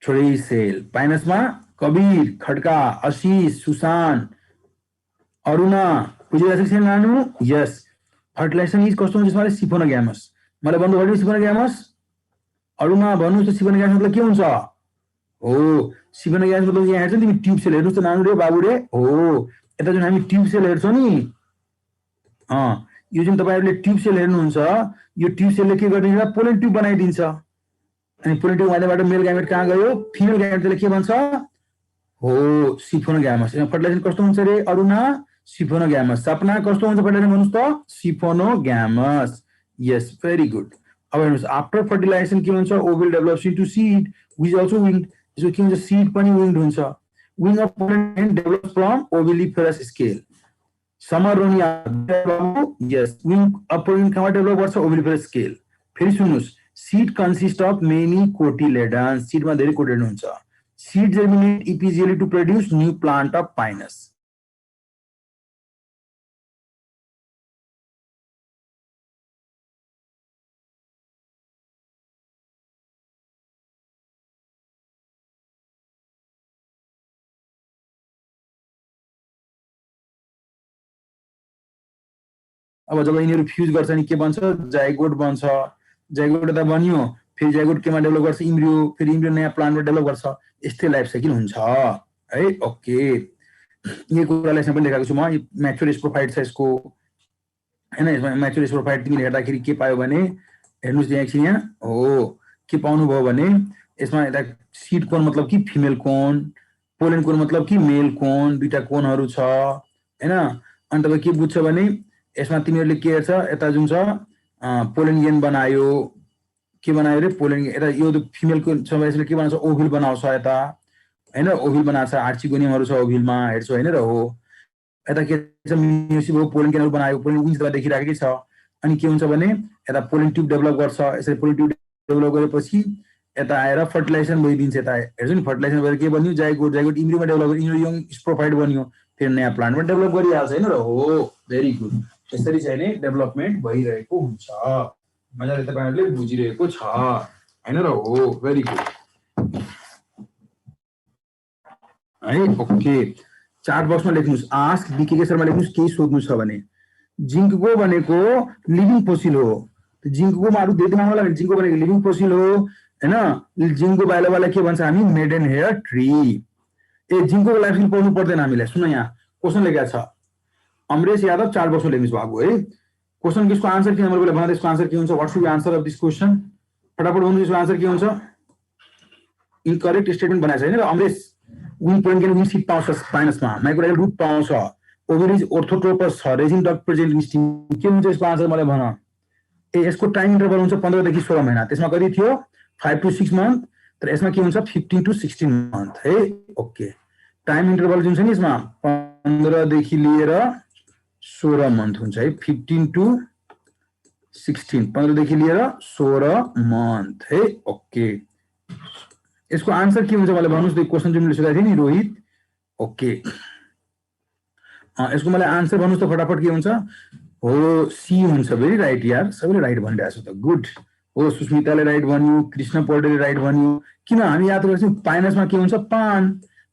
छोडै सेल पाइनसमा कबीर खड्का आशीष सुशान अरुणा बुझिरहेको छैन नानु यस फर्टिलाइजेसन इज कस्तो हुन्छ यसमा सिफोनोग्यामस मलाई भन्नु भयो सिफोनोग्यामस अरुणा भन्नुस् त सिफोनोग्यामस मतलब के हुन्छ हो सिफोनोग्यामस मतलब यहाँ हेर्छ नि तिमी ट्युब सेल हेर्नुस् त नानु रे बाबु रे हो यता जुन हामी ट्युब सेल हेर्छौँ नि यो जुन तपाईहरुले ट्युब सेल हेर्नुहुन्छ यो ट्युब सेलले के गर्दिन्छ पोलन ट्युब बनाइदिन्छ अनि पोलन ट्युब माध्यमबाट मेल ग्यामेट कहाँ गयो फिमेल ग्यामेटले के भन्छ हो सिफोनोग्यामस यहाँ फर्टिलाइजेसन कस्तो हुन्छ रे अरुणा सिफोनोग्यामस सपना कस्तो हुन्छ फर्टिलाइजेसन भन्नुस् त सिफोनोग्यामस यस भेरी गुड अब हेर्नुस् आफ्टर फर्टिलाइजेसन के हुन्छ ovule develops into seed which also winged यसको के हुन्छ सीड पनि विङ्ड हुन्छ wing of pollen develops from ovuliferous scale समरोनिया यस विङ अफ पोलन कहाँ डेभलप गर्छ ओभिलिफेरस स्केल फेरि सुन्नुस् seed consist of many cotyledons सीडमा धेरै कोटिलेडन हुन्छ seed germinate epigeally to produce new plant of Pinus अब जब यिनीहरू फ्युज गर्छ नि के बन्छ जाइगोट बन्छ जाइगोट त बनियो फेरि जाइगोट केमा डेभलप गर्छ इम्ब्रियो फेरि इम्ब्रियो नयाँ प्लान्टमा डेभलप गर्छ यस्तै लाइफ साइकल हुन्छ है ओके यो कुरालाई पनि देखाएको छु म म्याचुर स्पोफाइट छ यसको हैन यसमा म्याचुर स्पोफाइट तिमीले हेर्दाखेरि के पायो भने हेर्नुस् यहाँ एकछिन यहाँ हो के पाउनु भयो भने यसमा यता सीड कोन मतलब कि फिमेल कोन पोलन कोन मतलब कि मेल कोन दुईटा कोनहरू छ हैन अनि तपाईँ के बुझ्छ भने यसमा तिमीहरूले के हेर्छ यता जुन छ पोलन गेन बनायो के बनायो रे पोलन यता यो फिमेलको समावेशले के बनाउँछ ओभिल बनाउँछ यता हैन ओभिल बनाछ आर्चिगोनियमहरू छ ओभिलमा हेर्छौ हैन र हो यता के छ म्युसिस भयो पोलन गेनहरू बनायो पोलन विङ्स त देखिराखेकै छ अनि के हुन्छ भने यता पोलन ट्युब डेभलप गर्छ यसरी पोलन ट्युब डेभलप गरेपछि यता आएर फर्टिलाइजेसन भइदिन्छ यता हेर्छौ नि फर्टिलाइजेसन भएर के बन्यो जाइगोट इम्ब्रियोमा डेभलप गर्यो इम्ब्रियो यङ स्पोफाइट बन्यो फेरि नयाँ प्लान्टमा डेभलप गरिहाल्छ हैन र हो भेरी गुड यसरी चाहिँ नै डेभलपमेन्ट भइरहेको हुन्छ मजाले तपाईहरुले बुझिरहेको छ हैन र हो भेरी गुड है ओके चार्ट बक्समा लेख्नुस् आस्क बीके शर्मा लेख्नुस् केही सोध्नु छ भने जिंकको भनेको लिभिङ फोसिल हो जिंकको मारु धेरै नाम होला जिंकको भनेको लिभिङ फोसिल हो हैन जिंकको बायोलोजीलाई के भन्छ हामी मेडन हेयर ट्री ए जिंकको लाइफ साइकल पढ्नु पर्दैन हामीलाई सुन यहाँ क्वेशन लेखेको छ अमरेश यादव चार्ट बक्समा लेख्नुस् भएको है क्वेशन किसको आन्सर के नम्बर बोले भन्दा यसको आन्सर के हुन्छ what should be answer of this question फटाफट भन्नु यसको आन्सर के हुन्छ इनकरेक्ट स्टेटमेन्ट बनाएको छ हैन र अमरेश विन पोइन्ट गेन विन सीट पाउँछ पाइनसमा माइक्रोएल रूट पाउँछ ओभरिज ऑर्थोट्रोपस छ रेजिन डट प्रेजेन्ट इन स्टिम के हुन्छ यसको आन्सर मलाई भन ए यसको टाइम इन्टरभल हुन्छ 15 देखि 16 महिना त्यसमा कति थियो 5 to 6 month तर यसमा के हुन्छ 15 to 16 month है ओके टाइम इन्टरभल जुन छ नि यसमा 15 देखि लिएर 16 month हुन्छ है 15 to 16 15 देखि लिएर 16 month है ओके यसको आन्सर के हुन्छ मलाई भन्नुस् त क्वेशन जुन मैले सोधेको थिएँ नि रोहित ओके यसको मलाई आन्सर भन्नुस् त फटाफट के हुन्छ हो सी हुन्छ भेरी राइट यार सबैले राइट भनिरहेको छ त गुड हो सुस्मिताले राइट भन्यो कृष्ण पौडेलले राइट भन्यो किन हामी याद गर्छौँ पाइनसमा के हुन्छ पान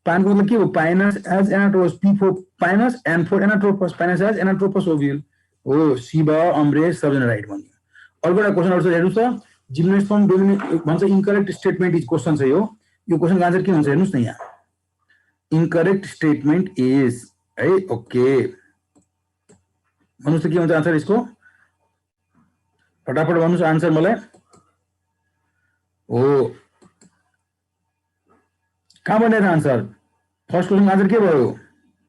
पानको मतलब के हो Pinus as anatropous P for Pinus N for anatropous Pinus as anatropous ovule हो शिव अमरेश सबजना राइट भन्यो अर्को एउटा क्वेसन आउँछ हेर्नुस् त जिम्नोस्पर्म डोमिनेट भन्छ इनकरेक्ट स्टेटमेन्ट इज क्वेसन छ यो क्वेसनको आन्सर के हुन्छ हेर्नुस् न यहाँ इनकरेक्ट स्टेटमेन्ट इज है ओके भन्नुस् त के हुन्छ आन्सर यसको फटाफट भन्नुस् आन्सर मलाई हो कहाँ बनेर आन्सर फर्स्ट क्वेसनको आन्सर के भयो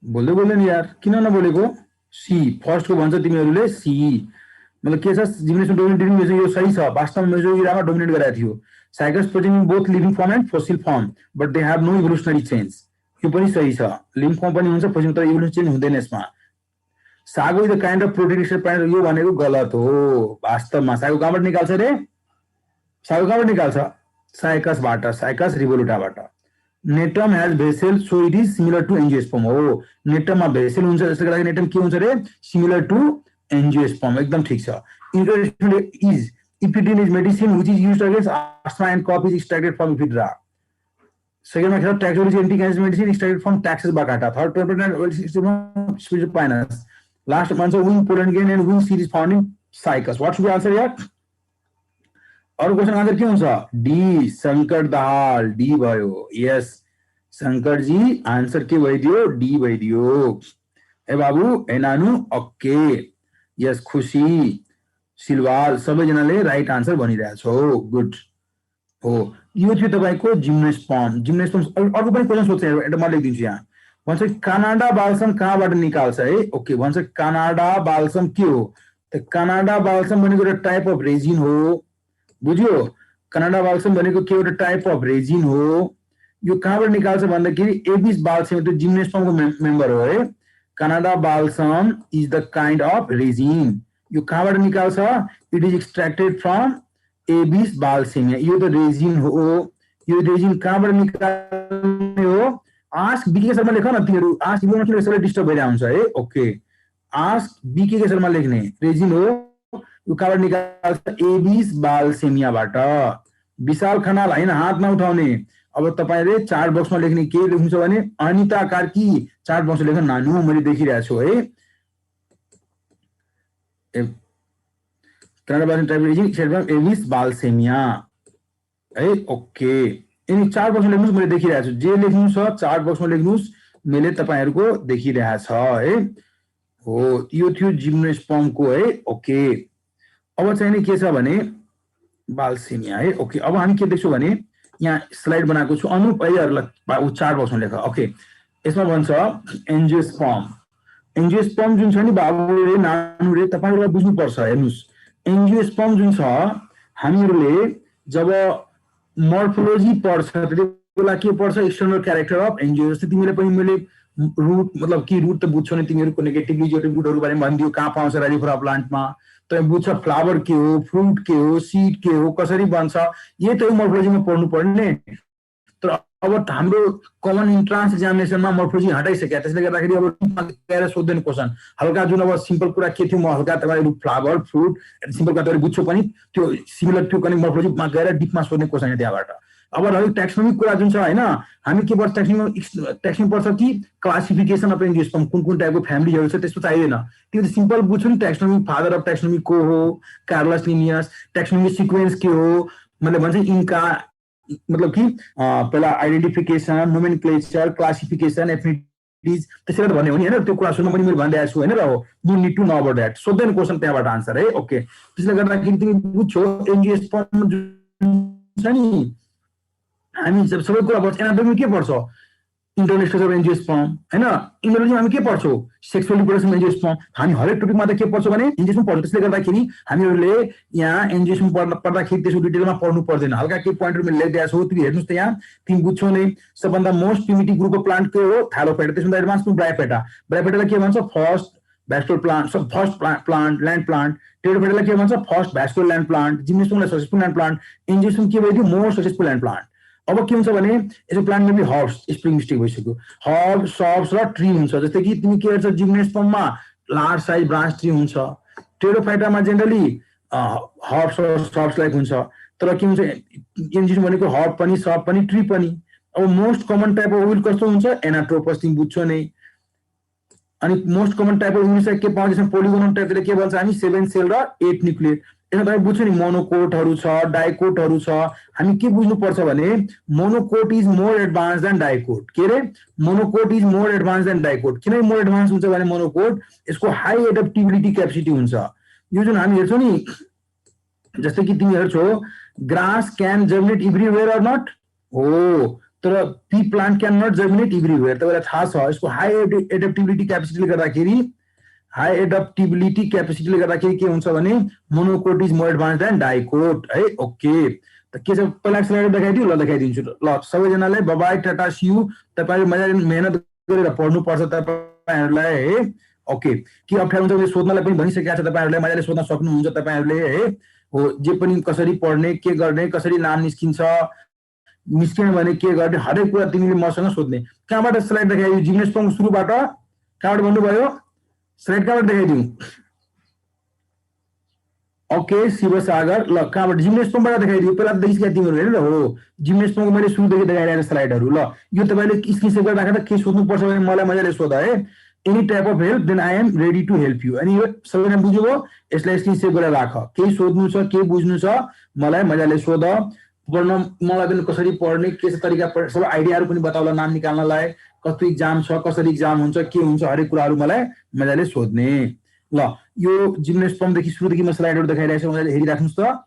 बोल्दै बोल्दैन यार किन नबोलेको सी फर्स्टको भन्छ तिमीहरूले सी मतलब के छ जिम्नेसियम डोमिनेटिङ यो सही छ वास्तवमा मेजोरिटीमा डोमिनेट गरेको थियो Cycas protein both living form and fossil form but they have no evolutionary change यो पनि सही छ लिभिङ फर्म पनि हुन्छ फोसिल तर इभोल्युसन चेन्ज हुँदैन यसमा सागो is the kind of protein plant यो भनेको गलत हो वास्तवमा सागो कहाँबाट निकाल्छ रे सागो कहाँबाट निकाल्छ साइकसबाट साइकस रिभोल्युटाबाट Gnetum has vessel so it is similar to angiosperm हो नेटममा भेसेल हुन्छ त्यसले गर्दा नेटम के हुन्छ रे सिमिलर टू एंजियोस्पर्म एकदम ठीक छ introduction is ephedrine is medicine which is used against asthma and cough is extracted from Ephedra सेकेन्डमा खेर ट्याक्सोलजी anti cancer medicine extracted from Taxus baccata third paper स्पिरोपाइनस लास्ट भन्छ wing pollen grain and wing series found in Cycas what should be answer यार अरु क्वेशन आन्सर के हुन्छ डी शंकर दाहाल डी भयो यस शंकर जी आन्सर के भइदियो डी भइदियो ए बाबु ए नानु ओके यस खुशी सिलवाल सबैजनाले राइट आन्सर भनिरहेको छौ गुड हो यो थियो तपाईको जिम्नोस्पर्म अर्को पनि क्वेशन सोध्छ एउटा म लेखिदिन्छु यहाँ भन्छ कनाडा बाल्सम कहाँबाट निकाल्छ है ओके भन्छ कनाडा बाल्सम के हो त कनाडा बाल्सम भनेको एउटा टाइप अफ रेजिन हो बुझ्यो कनाडा बाल्सम भनेको के एउटा टाइप अफ रेजिन हो यो कहाँबाट निकाल्छ भन्दाखेरि एबिस बाल्सम त्यो जिम्नोस्पर्मको मेम्बर हो है Canada balsam is the kind of resin यो कहाँबाट निकाल्छ it is extracted from एबिस balsam यो त रेजिन हो यो रेजिन कहाँबाट निकाल्ने हो आस्क बीके शर्मा लेख न तिमीहरू आस्क इन्फर्मेसन यसरी डिस्टर्ब भइरहेको हुन्छ है ओके आस्क बीके शर्मा लेख्ने रेजिन हो यो कहाँबाट निकाल्छ एबिस बाल्सेमियाबाट विशाल खनाल हैन हात नउठाउने अब तपाईले चार्ट बक्समा लेख्ने के लेख्नुहुन्छ भने अनिता कार्की चार्ट बक्समा लेख्न नानु मैले देखिरहेको छु है Canada balsam type resin extracted from Abies balsamea है ओके अनि चार्ट बक्समा लेख्नुस् मैले देखिरहेको छु जे लेख्नु छ चार्ट बक्समा लेख्नुस् मैले तपाईहरुको देखिरहेको छ है हो यो थियो जिम्नोस्पर्मको है ओके अब चाहिँ नि के छ भने बाल्सेमिया है ओके अब हामी के देख्छौं भने यहाँ स्लाइड बनाएको छु अनुप अय्यरलाई चार्ट बक्समा लेख ओके यसमा भन्छ एन्जियोस्पर्म जुन छ नि बाबुले नानुले तपाईहरुलाई बुझ्नु पर्छ हेर्नुस् एन्जियोस्पर्म जुन छ हामीहरुले जब मोर्फोलोजी पढ्छ त्यतिबेला के पढ्छ एक्सटर्नल क्यारेक्टर अफ एन्जियो जस्तै तिमीले पनि मैले रुट मतलब के रुट त बुझ्छौ नि तिमीहरुको नेगेटिभ पोजिटिभ रुटहरु बारेमा भनिदियो कहाँ पाउँछ राइजोफोरा प्लान्टमा त बुझ्छ फ्लावर के हो फ्रुट के हो सीड के हो कसरी बन्छ यही त मोर्फोलोजीमा पढ्नु पर्ने तर अब हाम्रो कमन इन्ट्रान्स एक्जामिनेसनमा मोर्फोलोजी हटाइसक्यो त्यसले गर्दाखेरि अब गएर सोध्दैन क्वेशन हल्का जुन अब सिम्पल कुरा के थियो म हल्का तपाईहरु फ्लावर फ्रुट सिम्पल कुरा तपाईहरु बुझ्छौ पनि त्यो सिमिलर त्यो कनि मोर्फोलोजीमा गएर डिपमा सोध्ने क्वेशन त्यहाँबाट अब रह्यो टैक्सोनोमिक कुरा जुन छ हैन हामी के पर्छ टैक्सोनोमी पर्छ कि क्लासिफिकेसन अफ एन्जियोस्पर्म कुन टाइपको फ्यामिलीहरु छ त्यस्तो चाहिदैन त्यो त सिम्पल बुझ्छु नि टैक्सोनोमी फादर अफ टैक्सोनोमी को हो कार्लस लिनियस टैक्सोनोमी सिक्वेन्स के हो मतलब भन्छ इन्का मतलब कि पहिला आइडेन्टिफिकेसन नोमेनक्लेचर क्लासिफिकेसन एफिनिटिज त्यसैले भन्ने हो नि हैन त्यो कुरा सुन्नु पनि मैले भनिरहेको छु हैन र हो you need to know about that सोध्दैन क्वेशन त्यहाँबाट आन्सर है ओके त्यसले गर्दाखेरि तिमी बुझ्छौ एन्जियोस्पर्म जुन छ नि हामी जब सबै कुरा पढ्छ एनाटोमी के पढ्छ इन्टरनेसनल एन्जियोस्पर्म हैन इन्डोलोजीमा हामी के पढ्छौँ सेक्सुअल रिप्रोडक्सन एन्जियोस्पर्म हामी हरेक टपिकमा त के पढ्छौँ भने एन्जियोस्पर्म पढ्छौँ त्यसले गर्दाखेरि हामीहरूले यहाँ एन्जियोस्पर्म पढ्दाखेरि त्यसको डिटेलमा पढ्नु पर्दैन हल्का केही पोइन्टहरु मैले लेखिदिएको छु तिमी हेर्नुस् त यहाँ तिमी बुझ्छौ नै सबभन्दा most primitive group of plant के हो थ्यालोफाइटा त्यसभन्दा एडभान्स ब्रायोफाइटा ब्रायोफाइटालाई के भन्छ first vascular plant so first plant land plant टेरोफाइटालाई के भन्छ फर्स्ट vascular land plant जिम्नोस्पर्मलाई सक्सेसफुल land plant एन्जियोस्पर्म के भइदियो मोर सक्सेसफुल land plant अब के हुन्छ भने यसो plant maybe herbs spring mistake भइसक्यो हर्ब सर्ब्स र ट्री हुन्छ जस्तै कि तिमी के हेर्छ जिम्नोस्पर्ममा लार्ज साइज ब्रान्च ट्री हुन्छ टेरोफाइटामा जेनरली हर्ब्स र सर्ब्स लाइक हुन्छ तर के हुन्छ एन्जियोस्पर्म भनेको हर्ब पनि सर्ब पनि ट्री पनि अब most common type of ovule कस्तो हुन्छ एनाट्रोपस तिमी बुझ्छौ नै अनि most common type of ovule के पाउँछ पोलिगोनल टाइपले के भन्छ हामी 7 सेल र 8 न्यूक्लियस यसमा तपाईं बुझ्नु नि मोनोकोटहरु छ डाइकोटहरु छ हामी के बुझ्नु पर्छ भने monocot is more advance than dicot के रे monocot is more advance than dicot किन मोर एडभान्स हुन्छ भने मोनोकोट यसको हाई एडप्टिबिलिटी क्यापेसिटी हुन्छ यो जुन हामी हेर्छौं नि जस्तै कि तिमी हेर्छौ grass can germinate everywhere or not हो तर pea plant can not germinate everywhere तपाईलाई थाहा छ यसको हाई एडप्टिबिलिटी क्यापेसिटीले गर्दाखेरि हाई एडप्टिबिलिटी क्यापेसिटीले गर्दाखेरि के हुन्छ भने monocot is more advance than dicot है ओके त के छ पहिला स्लाइड देखाइदिउ ल देखाइदिन्छु ल सबैजनालाई बाइ टाटा सी यू तपाईहरु मजाले मेहनत गरेर पढ्नु पर्छ तपाईहरुलाई है ओके के अप्ठ्यारो हुन्छ सोध्नलाई पनि भनिसकेको छ तपाईहरुलाई मजाले सोध्न सक्नुहुन्छ तपाईहरुले है हो जे पनि कसरी पढ्ने के गर्ने कसरी नाम निस्किन्छ निस्किन भने के गर्ने हरेक कुरा तिमीले मसँग सोध्ने कहाँबाट स्लाइड देखाइदिउ जिम्नोस्पर्म सुरुबाट कहाँबाट भन्नुभयो स्लाइड कहाँबाट देखाइदिउ ओके शिवसागर ल कहाँबाट जिम्नोस्पर्मबाट देखाइदिउ पहिला देखिसके तिमीहरु हेर्नु हो जिम्नोस्पर्मको मैले सुरुदेखि देखाइरहेको स्लाइडहरु ल यो तपाईले स्क्रिन सेभ गरेर राखेर के सोध्नु पर्छ भने मलाई मजाले सोध है any type of help then I am ready to help you अनि यो सबैजना बुझ्नुभयो यसलाई स्क्रिन सेभ गरेर राख केही सोध्नु छ के बुझ्नु छ मलाई मजाले सोध पढ्न मलाई पनि कसरी पढ्ने के छ तरिका सबै आइडियाहरु पनि बताउला नाम निकाल्नलाई कस्तो एक्जाम छ कसरी एक्जाम हुन्छ के हुन्छ हरेक कुराहरु मलाई मजाले सोध्ने ल यो जिम्नोस्पर्म देखि सुरुदेखि म स्लाइडहरु देखाइरहेको छु मजाले हेरिराख्नुस् त